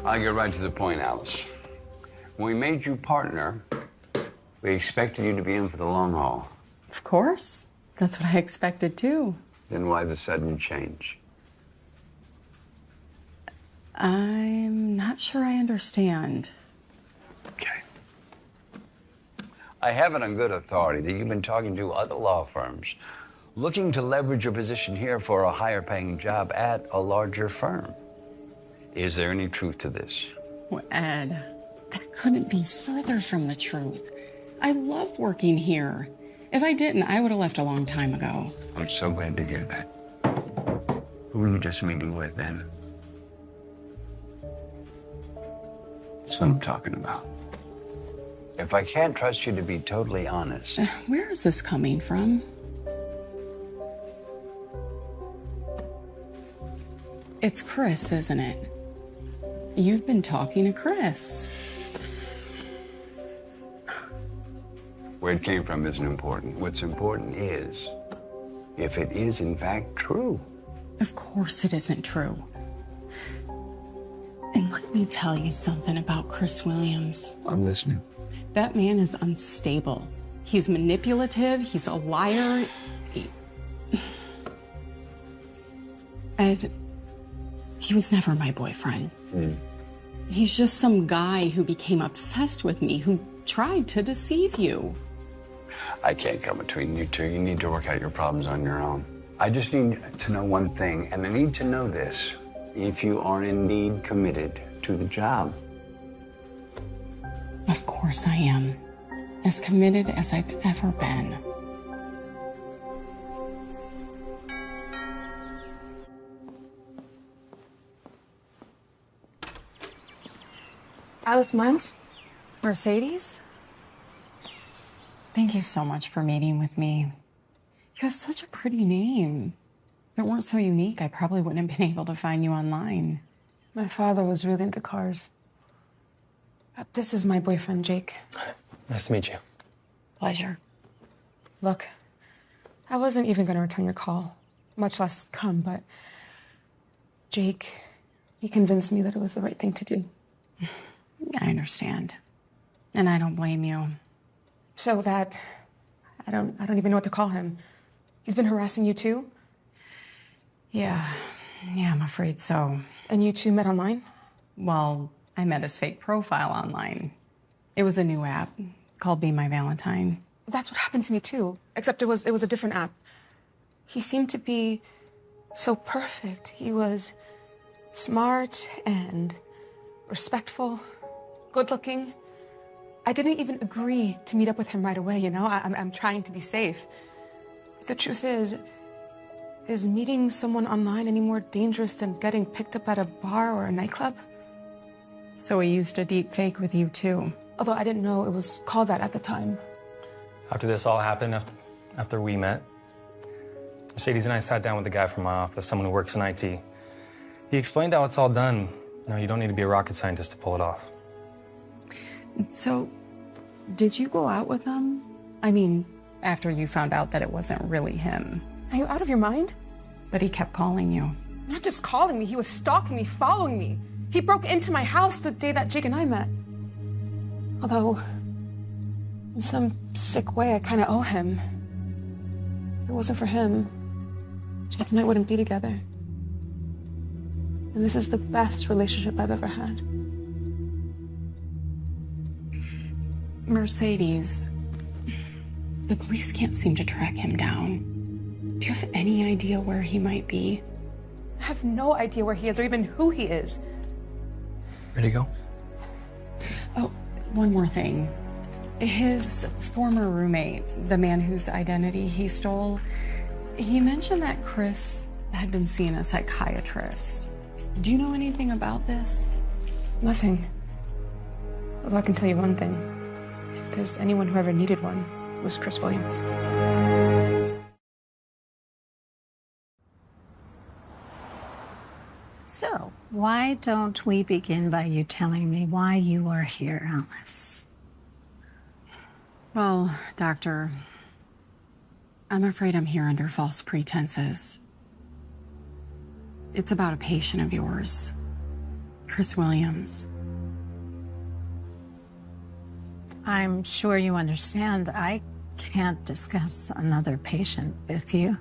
I'll get right to the point, Alice. When we made you partner, we expected you to be in for the long haul. Of course. That's what I expected too. Then why the sudden change? I'm not sure I understand. Okay. I have it on good authority that you've been talking to other law firms looking to leverage your position here for a higher paying job at a larger firm. Is there any truth to this? Well, Ed, that couldn't be further from the truth. I love working here. If I didn't, I would have left a long time ago. I'm so glad to hear that. Who were you just meeting with then? That's what I'm talking about. If I can't trust you to be totally honest. Where is this coming from? It's Chris, isn't it? You've been talking to Chris. Where it came from isn't important. What's important is if it is in fact true. Of course it isn't true. And let me tell you something about Chris Williams. I'm listening. That man is unstable. He's manipulative. He's a liar. Ed, he was never my boyfriend. He's just some guy who became obsessed with me, who tried to deceive you. I can't come between you two. You need to work out your problems on your own. I just need to know one thing, and I need to know this. If you are indeed committed to the job. Of course I am. As committed as I've ever been. Alice Miles? Mercedes? Thank you so much for meeting with me. You have such a pretty name. If it weren't so unique, I probably wouldn't have been able to find you online. My father was really into cars. This is my boyfriend, Jake. Nice to meet you. Pleasure. Look, I wasn't even going to return your call, much less come, but Jake, he convinced me that it was the right thing to do. I understand. And I don't blame you. So that, I don't even know what to call him. He's been harassing you too? Yeah, I'm afraid so. And you two met online? Well, I met his fake profile online. It was a new app called Be My Valentine. That's what happened to me too, except it was a different app. He seemed to be so perfect. He was smart and respectful, good-looking. I didn't even agree to meet up with him right away, you know? I'm trying to be safe. The truth is meeting someone online any more dangerous than getting picked up at a bar or a nightclub? So he used a deep fake with you too? Although I didn't know it was called that at the time. After this all happened, after we met, Mercedes and I sat down with the guy from my office, someone who works in IT. He explained how it's all done. You don't need to be a rocket scientist to pull it off. So, did you go out with him? I mean, after you found out that it wasn't really him. Are you out of your mind? But he kept calling you. Not just calling me, he was stalking me, following me. He broke into my house the day that Jake and I met. Although, in some sick way, I kind of owe him. If it wasn't for him, Jake and I wouldn't be together. And this is the best relationship I've ever had. Mercedes, the police can't seem to track him down. Do you have any idea where he might be? I have no idea where he is or even who he is. Ready to go? Oh, one more thing. His former roommate, the man whose identity he stole, he mentioned that Chris had been seeing a psychiatrist. Do you know anything about this? Nothing. Although I can tell you one thing. If there's anyone who ever needed one, it was Chris Williams. So, why don't we begin by you telling me why you are here, Alice? Well, Doctor, I'm afraid I'm here under false pretenses. It's about a patient of yours, Chris Williams. I'm sure you understand I can't discuss another patient with you.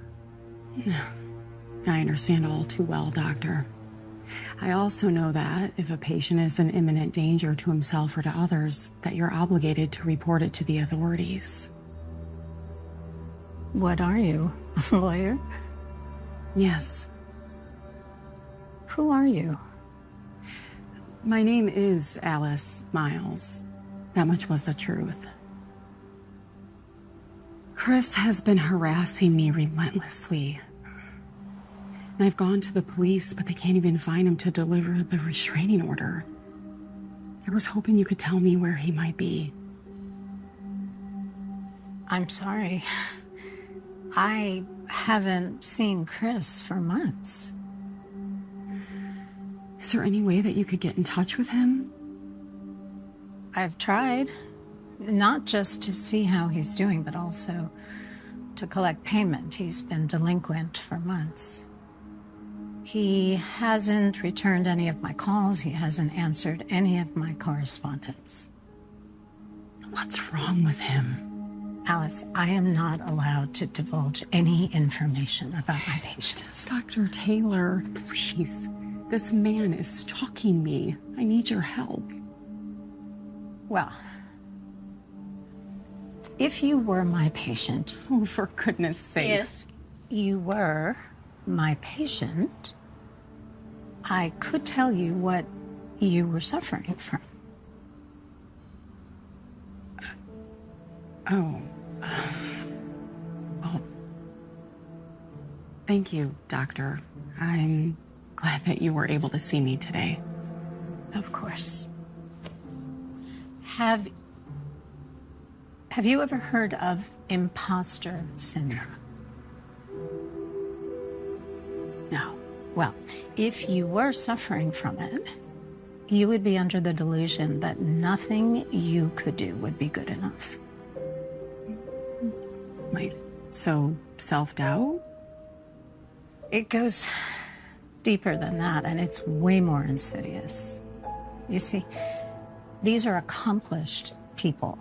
I understand all too well, Doctor. I also know that if a patient is in imminent danger to himself or to others, that you're obligated to report it to the authorities. What are you, a lawyer? Yes. Who are you? My name is Alice Miles. That much was the truth. Chris has been harassing me relentlessly. And I've gone to the police, but they can't even find him to deliver the restraining order. I was hoping you could tell me where he might be. I'm sorry. I haven't seen Chris for months. Is there any way that you could get in touch with him? I've tried, not just to see how he's doing, but also to collect payment. He's been delinquent for months. He hasn't returned any of my calls. He hasn't answered any of my correspondence. What's wrong with him? Alice, I am not allowed to divulge any information about my patients. Dr. Taylor, please. This man is stalking me. I need your help. Well, if you were my patient... Oh, for goodness sake. If you were my patient, I could tell you what you were suffering from. Oh. Well, thank you, Doctor. I'm glad that you were able to see me today. Of course. Have you ever heard of imposter syndrome? No. Well, if you were suffering from it, you would be under the delusion that nothing you could do would be good enough. So, self-doubt? It goes deeper than that, and it's way more insidious. You see, these are accomplished people.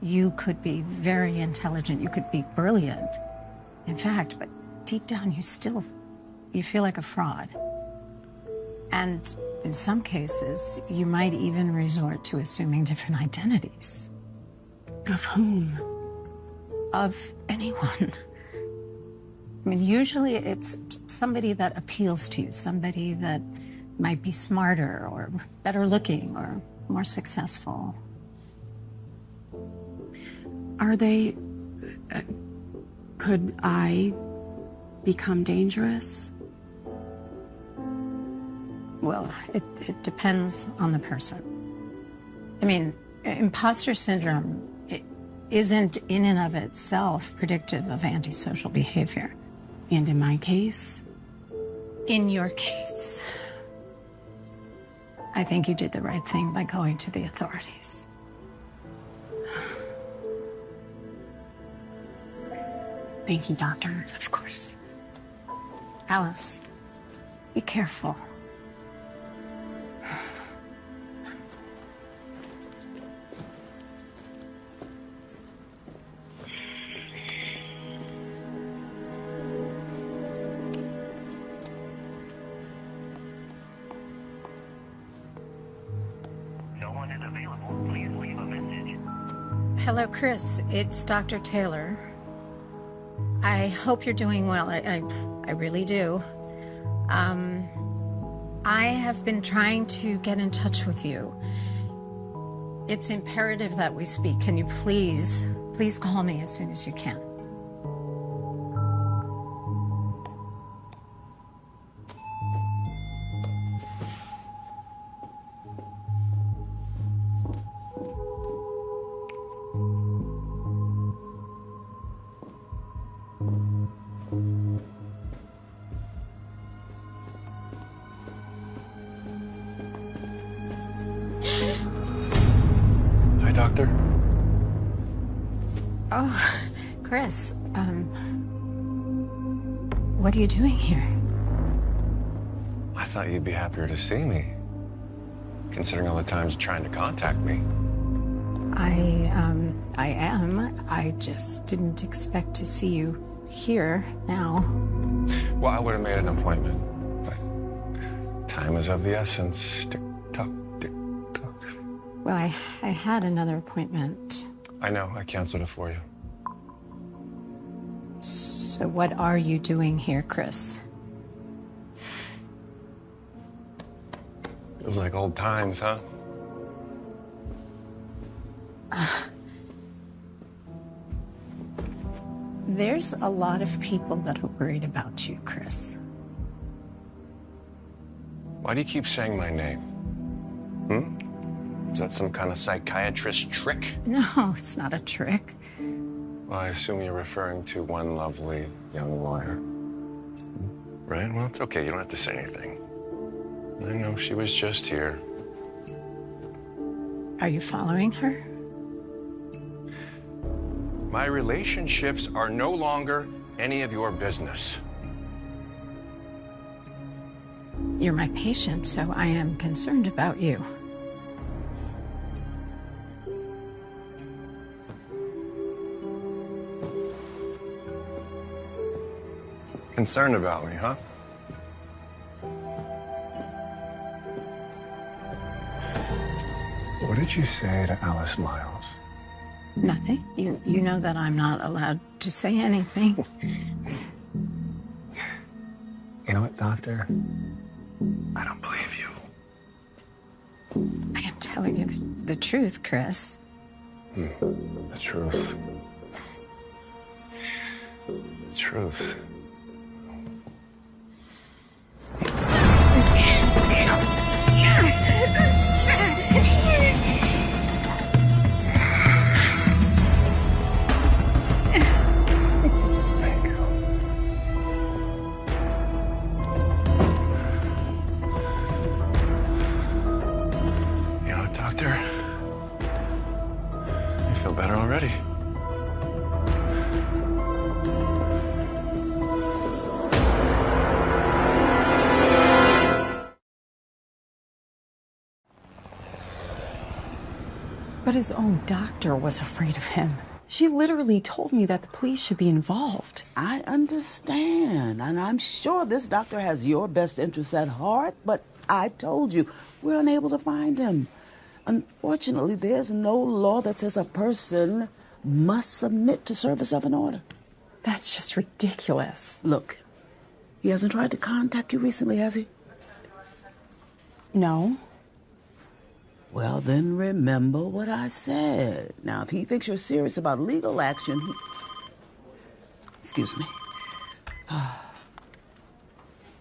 You could be very intelligent, you could be brilliant, in fact, but deep down you feel like a fraud. And in some cases, you might even resort to assuming different identities. Of whom? Of anyone. I mean, usually it's somebody that appeals to you, somebody that might be smarter or better looking or more successful. Are they... could I become dangerous? Well, it depends on the person. I mean, imposter syndrome isn't in and of itself predictive of antisocial behavior. And in my case? In your case, I think you did the right thing by going to the authorities. Thank you, Doctor. Of course. Alice, be careful. Hello, Chris. It's Dr. Taylor. I hope you're doing well. I really do. I have been trying to get in touch with you. It's imperative that we speak. Can you please call me as soon as you can? Hi, Doctor. Oh, Chris, what are you doing here? I thought you'd be happier to see me, considering all the times you're trying to contact me. I am. I just didn't expect to see you here now. Well, I would have made an appointment, but time is of the essence. Tick-tock, tick-tock. Well, I had another appointment. I know, I canceled it for you. So what are you doing here, Chris? Feels like old times, huh? There's a lot of people that are worried about you, Chris. Why do you keep saying my name? Is that some kind of psychiatrist trick? No, it's not a trick. Well, I assume you're referring to one lovely young lawyer. Right? Well, it's okay. You don't have to say anything. I know she was just here. Are you following her? My relationships are no longer any of your business. You're my patient, so I am concerned about you. Concerned about me, huh? What did you say to Alice Miles? Nothing. You know that I'm not allowed to say anything. You know what, Doctor? I don't believe you. I am telling you the truth, Chris. The truth. The truth. I feel better already. But his own doctor was afraid of him. She literally told me that the police should be involved. I understand, and I'm sure this doctor has your best interests at heart, but I told you, we're unable to find him. Unfortunately, there's no law that says a person must submit to service of an order. That's just ridiculous. Look, he hasn't tried to contact you recently, has he? No. Well, then remember what I said. Now, if he thinks you're serious about legal action, he... Excuse me.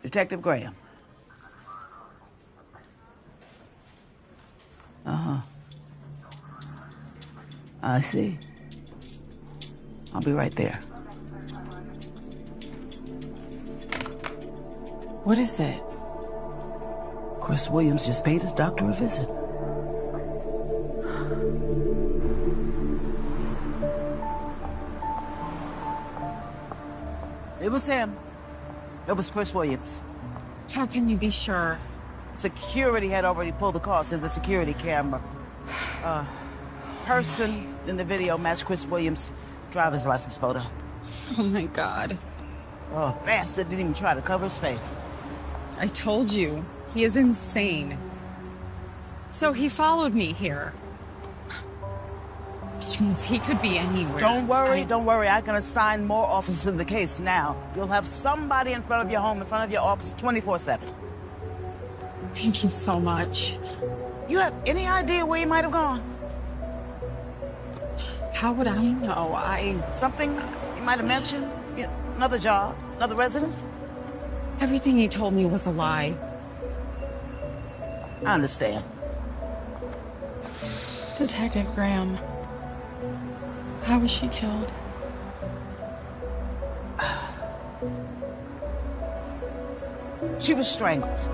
Detective Graham. Uh-huh. I see. I'll be right there. What is it? Chris Williams just paid his doctor a visit. It was him. It was Chris Williams. How can you be sure? Security had already pulled the car to the security camera. Person in the video matched Chris Williams' driver's license photo. Oh my God. Oh, bastard didn't even try to cover his face. I told you, he is insane. So he followed me here. Which means he could be anywhere. Don't worry. I can assign more officers in the case now. You'll have somebody in front of your home, in front of your office, 24/7. Thank you so much. You have any idea where he might have gone? How would I know? Something he might have mentioned? Another job? Another residence? Everything he told me was a lie. I understand. Detective Graham, how was she killed? She was strangled.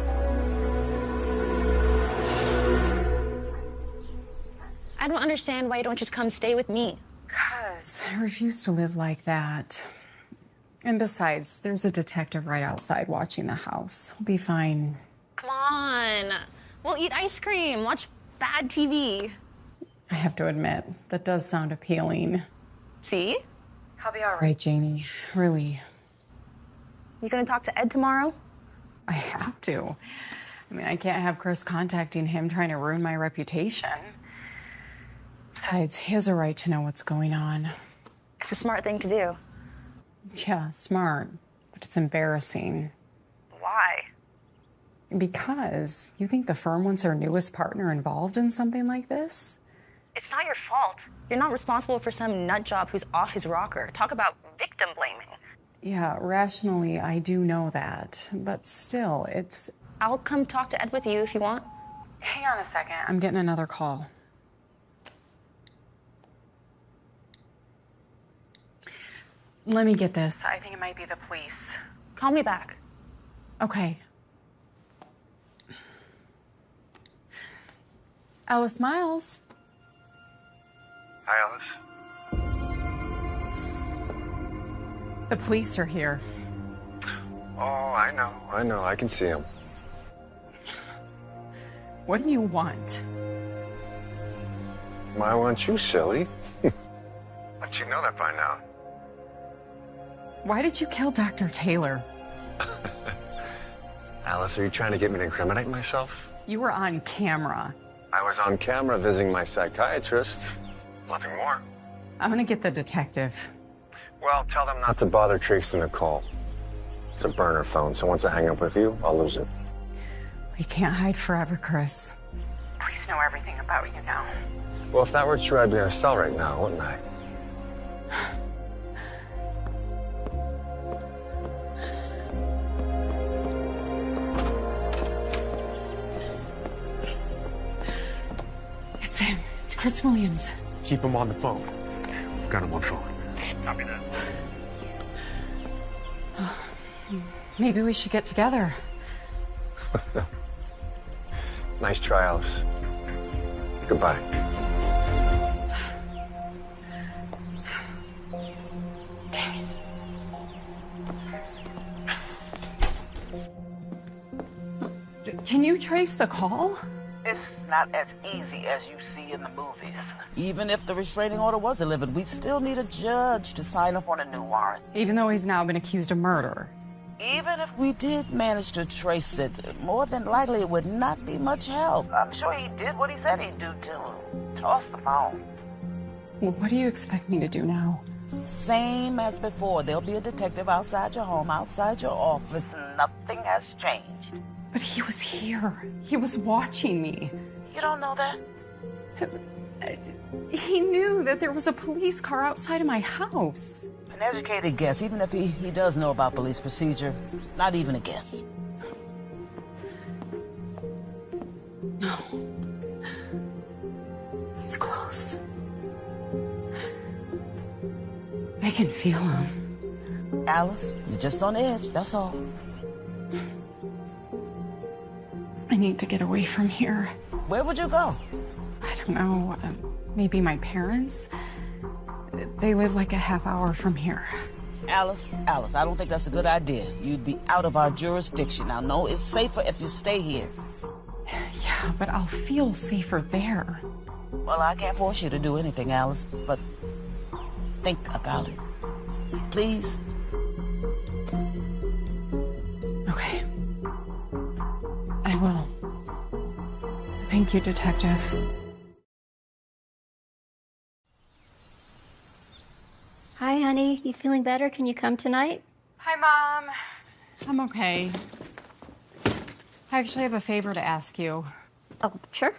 I don't understand why you don't just come stay with me. Because I refuse to live like that. And besides, there's a detective right outside watching the house. I'll be fine. Come on. We'll eat ice cream, watch bad TV. I have to admit, that does sound appealing. See? I'll be all right, Janie. Really. You gonna talk to Ed tomorrow? I have to. I mean, I can't have Chris contacting him trying to ruin my reputation. Besides, he has a right to know what's going on. It's a smart thing to do. Yeah, smart. But it's embarrassing. Why? Because you think the firm wants their newest partner involved in something like this? It's not your fault. You're not responsible for some nut job who's off his rocker. Talk about victim blaming. Yeah, rationally, I do know that. But still, it's... I'll come talk to Ed with you if you want. Hang on a second. I'm getting another call. Let me get this. I think it might be the police. Call me back. Okay. Alice Miles. Hi, Alice. The police are here. Oh, I know. I can see them. What do you want? I want you, silly. But you know that by now. Why did you kill Dr. Taylor? Alice, are you trying to get me to incriminate myself? You were on camera. I was on camera visiting my psychiatrist. Nothing more. I'm gonna get the detective. Well, tell them not to bother tracing the call. It's a burner phone, so once I hang up with you, I'll lose it. You can't hide forever, Chris. Police know everything about you now. Well, if that were true, I'd be in a cell right now, wouldn't I? It's him. It's Chris Williams. Keep him on the phone. Got him on phone. Copy that. Maybe we should get together. Nice try, Alice. Goodbye. Dang it. Can you trace the call? It's not as easy as you see in the movies. Even if the restraining order was delivered, we'd still need a judge to sign off on a new warrant. Even though he's now been accused of murder. Even if we did manage to trace it, more than likely it would not be much help. I'm sure he did what he said he'd do, too. Toss the phone. Well, what do you expect me to do now? Same as before. There'll be a detective outside your home, outside your office. Nothing has changed. But he was here. He was watching me. You don't know that? He knew that there was a police car outside of my house. An educated guess, even if he does know about police procedure. Not even a guess. No. He's close. I can feel him. Alice, you're just on edge, that's all. I need to get away from here. Where would you go? I don't know. Maybe my parents? They live like a half hour from here. Alice, I don't think that's a good idea. You'd be out of our jurisdiction. Now, no, it's safer if you stay here. Yeah, but I'll feel safer there. Well, I can't force you to do anything, Alice, but think about it. Please? Okay. I will. Thank you, Detective. Hi, honey. You feeling better? Can you come tonight? Hi, Mom. I'm okay. I actually have a favor to ask you. Oh, sure.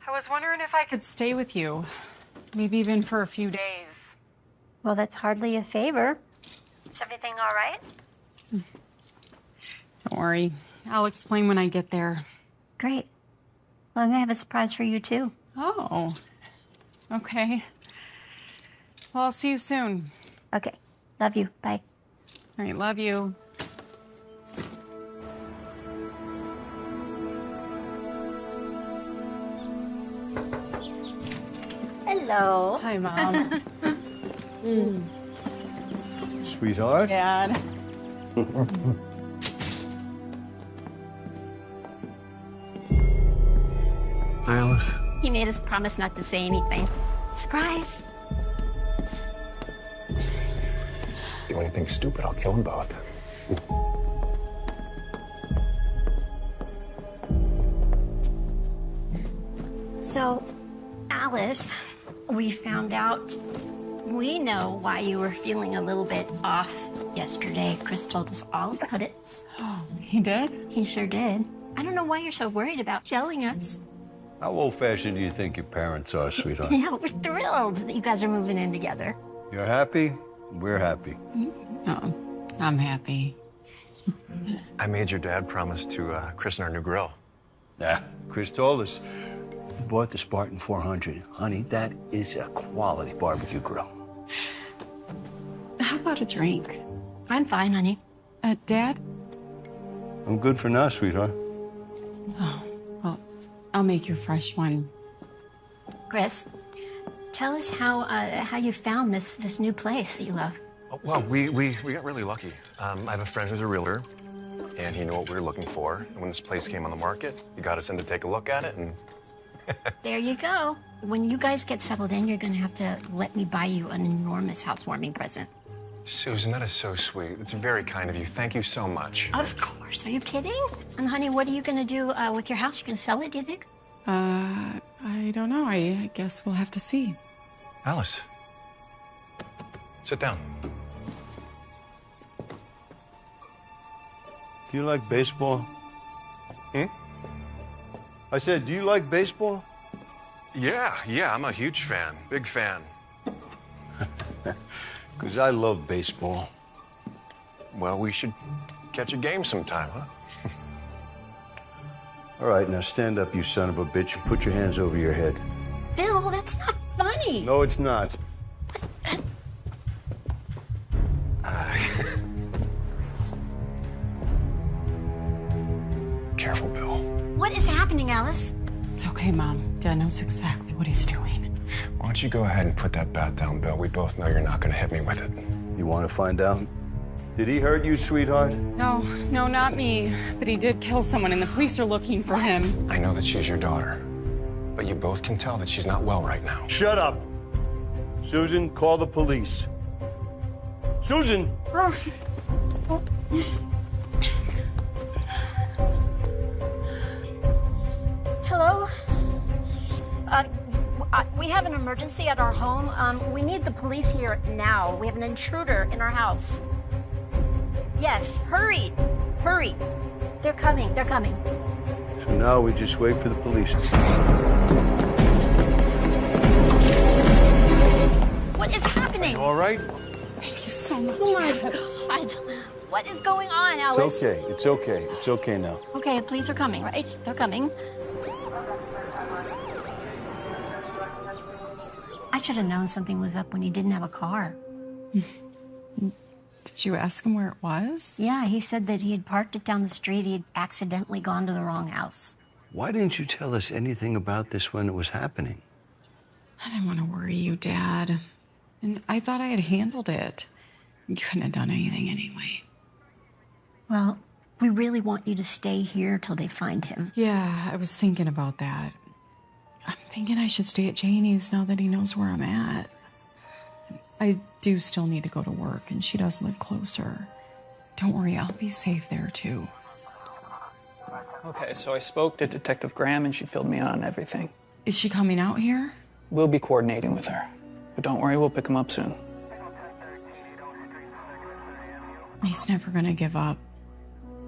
I was wondering if I could stay with you. Maybe even for a few days. Well, that's hardly a favor. Is everything all right? Don't worry. I'll explain when I get there. Great. Well, I may have a surprise for you, too. Oh. Okay. Well, I'll see you soon. Okay. Love you. Bye. All right, love you. Hello. Hi, Mom. Sweetheart? Dad. Hi, Alice. He made us promise not to say anything. Surprise. Do anything stupid, I'll kill them both. So, Alice, we found out we know why you were feeling a little bit off yesterday. Chris told us all about it. Oh, he did? He sure did. I don't know why you're so worried about telling us. How old-fashioned do you think your parents are, sweetheart? Yeah, we're thrilled that you guys are moving in together. You're happy? We're happy. Oh, I'm happy. I made your dad promise to christen our new grill. Yeah, Chris told us. He bought the Spartan 400. Honey, that is a quality barbecue grill. How about a drink? I'm fine, honey. Dad? I'm good for now, sweetheart. Oh, well, I'll make you a fresh one. Chris, tell us how you found this new place that you love. Oh, well, we got really lucky. I have a friend who's a realtor, and he knew what we were looking for. And when this place came on the market, he got us in to take a look at it, and There you go. When you guys get settled in, you're gonna have to let me buy you an enormous housewarming present. Susan, that is so sweet. It's very kind of you. Thank you so much. Of course. Are you kidding? And honey, what are you gonna do with your house? You gonna sell it, do you think? I don't know. I guess we'll have to see. Alice, sit down. Do you like baseball? I said, do you like baseball? Yeah, I'm a huge fan. Big fan. Because I love baseball. Well, we should catch a game sometime, huh? All right, now stand up, you son of a bitch, and put your hands over your head. Bill, that's not funny. No, it's not. Careful, Bill. What is happening, Alice? It's okay, Mom. Dad knows exactly what he's doing. Why don't you go ahead and put that bat down, Bill? We both know you're not going to hit me with it. You want to find out? Did he hurt you, sweetheart? No, not me. But he did kill someone, and the police are looking for him. I know that she's your daughter, but you both can tell that she's not well right now. Shut up. Susan, call the police. Susan! Hello? We have an emergency at our home. We need the police here now. We have an intruder in our house. Yes, hurry. Hurry. They're coming. So now we just wait for the police. What is happening? All right? Thank you so much. Oh my God. What is going on, Alice? It's okay. It's okay now. Okay, the police are coming, right? They're coming. I should have known something was up when he didn't have a car. Did you ask him where it was? Yeah, he said that he had parked it down the street. He had accidentally gone to the wrong house. Why didn't you tell us anything about this when it was happening? I didn't want to worry you, Dad. And I thought I had handled it. You couldn't have done anything anyway. Well, we really want you to stay here till they find him. Yeah, I was thinking about that. I'm thinking I should stay at Janie's now that he knows where I'm at. I do still need to go to work, and she does live closer. Don't worry, I'll be safe there, too. Okay, so I spoke to Detective Graham, and she filled me in on everything. Is she coming out here? We'll be coordinating with her. But don't worry, we'll pick him up soon. He's never gonna give up.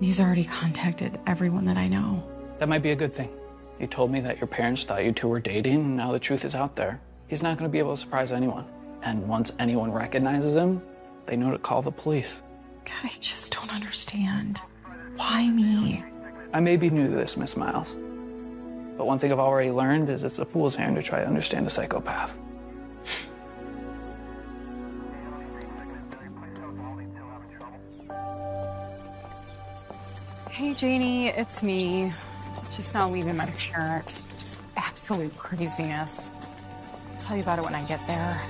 He's already contacted everyone that I know. That might be a good thing. He told me that your parents thought you two were dating, and now the truth is out there. He's not going to be able to surprise anyone. And once anyone recognizes him, they know to call the police. God, I just don't understand. Why me? I may be new to this, Miss Miles. But one thing I've already learned is it's a fool's errand to try to understand a psychopath. Hey, Janie, it's me. Just now leaving my parents. Just absolute craziness. I'll tell you about it when I get there.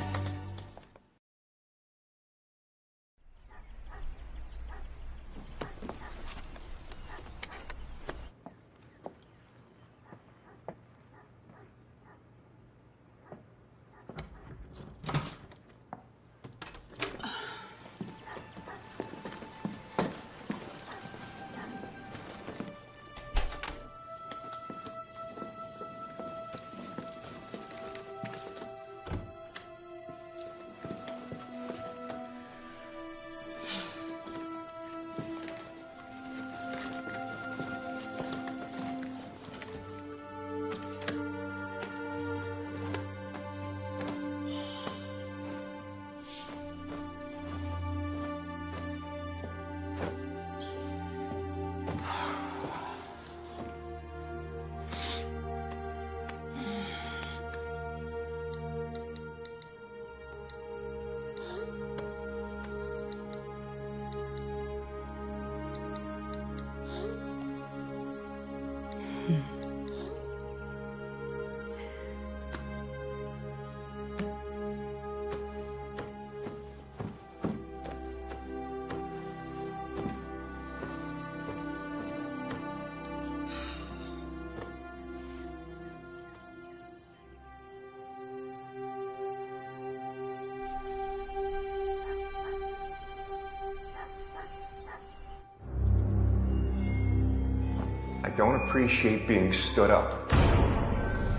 I don't appreciate being stood up.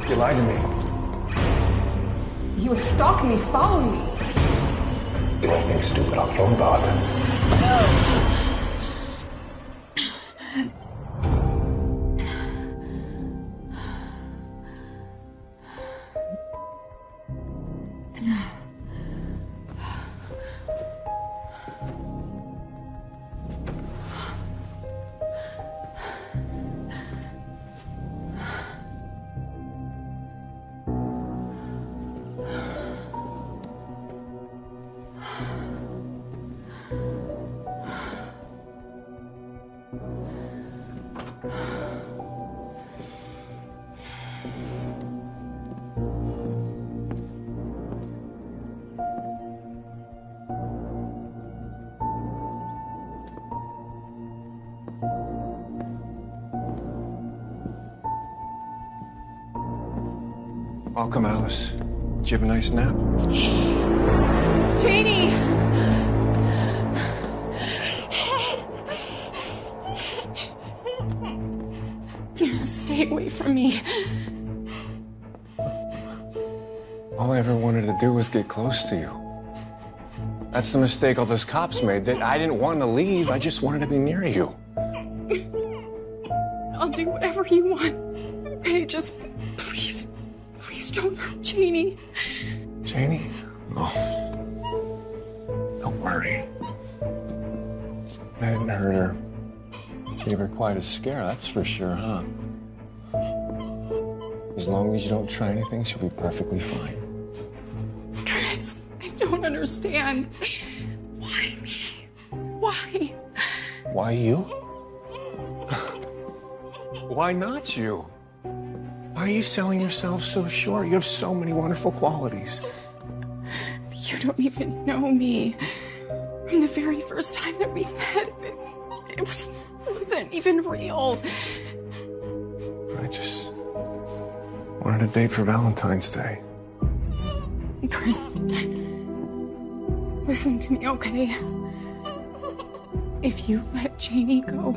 You lied to me. He was stalking me, following me. Do anything stupid, I'll kill God. Welcome, Alice. Did you have a nice nap? Janie! Stay away from me. All I ever wanted to do was get close to you. That's the mistake all those cops made. That I didn't want to leave. I just wanted to be near you. I'll do whatever you want. Okay, just please don't hurt Janie. Janie? Oh. Don't worry. I didn't hurt her. Gave her quite a scare, that's for sure, huh? As long as you don't try anything, she'll be perfectly fine. Chris, I don't understand. Why me? Why? Why you? Why not you? Why are you selling yourself so short? You have so many wonderful qualities. You don't even know me. From the very first time that we met, it wasn't even real. I just wanted a date for Valentine's Day. Chris, listen to me, okay? If you let Janie go,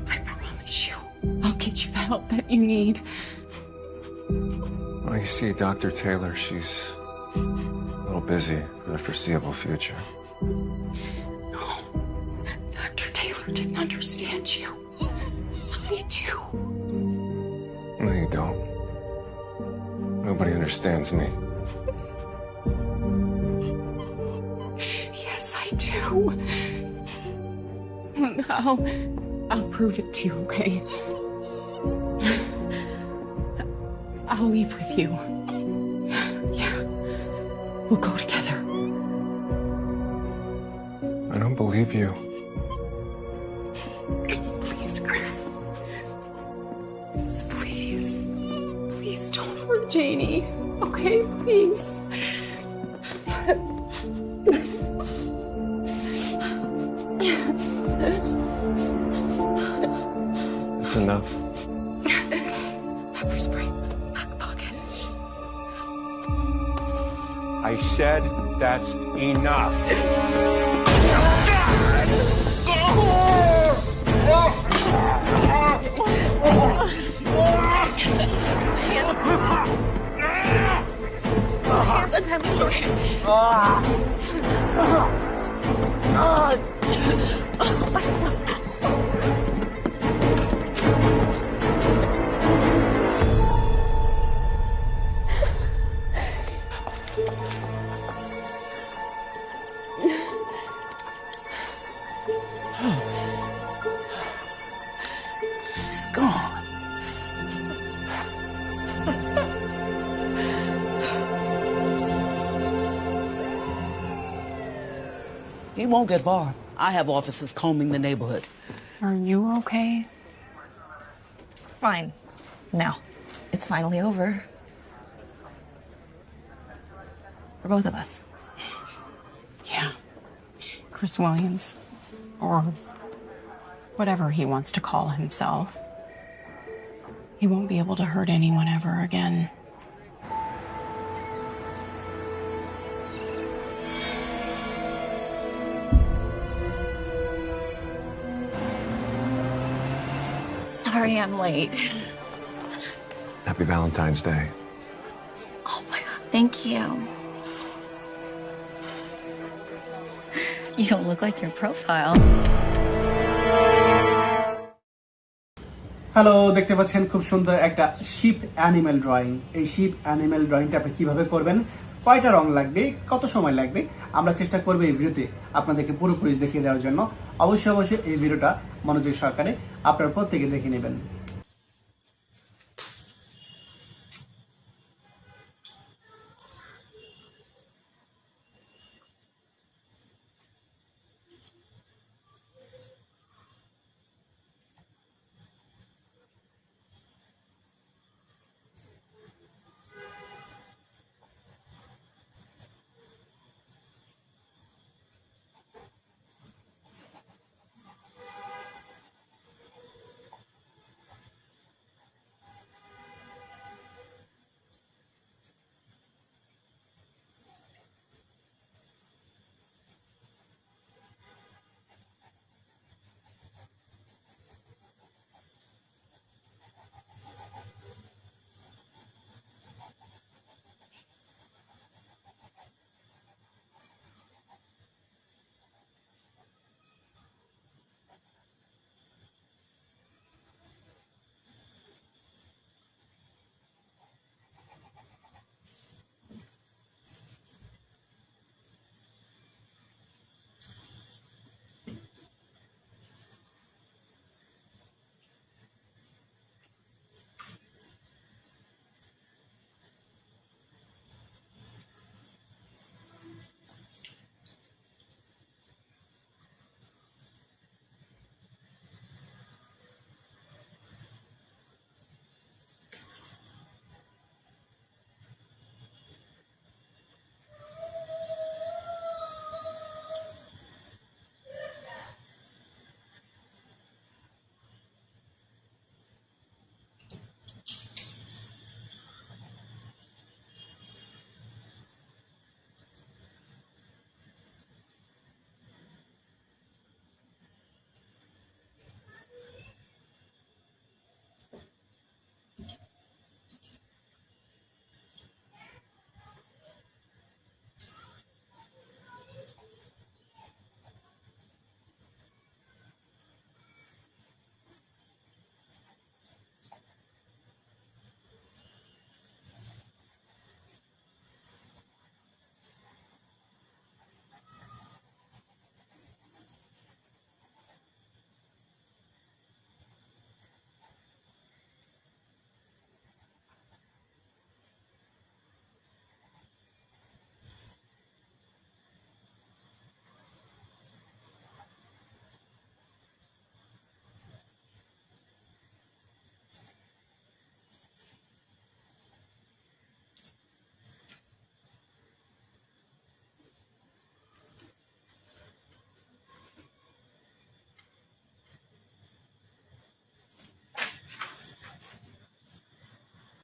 I promise you, I'll get you the help that you need. Well, you see, Dr. Taylor, she's a little busy for the foreseeable future. No, Dr. Taylor didn't understand you. I do. No, you don't. Nobody understands me. Yes, I do. I'll prove it to you, okay? I'll leave with you. Yeah. We'll go together. I don't believe you. Please, Chris. Please. Please don't hurt Janie. Okay, please. It's enough. Pepper spray. Back pocket. I said that's enough. Hands untie me. He's gone. He won't get far. I have officers combing the neighborhood. Are you okay? Fine. Now, it's finally over. For both of us. Yeah. Chris Williams. Or whatever he wants to call himself. He won't be able to hurt anyone ever again. Sorry I'm late. Happy Valentine's Day. Oh my God, thank you. You don't look like your profile. Hello, দেখতে পাচ্ছেন খুব সুন্দর একটা sheep animal drawing. এই sheep animal ড্রয়িংটা আপনি কিভাবে করবেন, কয়টা রং লাগবে, কত সময় লাগবে, আমরা চেষ্টা করব এই ভিডিওতে আপনাদেরকে পুরোপুরি দেখিয়ে দেওয়ার জন্য। অবশ্যই এই ভিডিওটা মনোযোগ সহকারে আপনারা প্রত্যেকে দেখে নেবেন।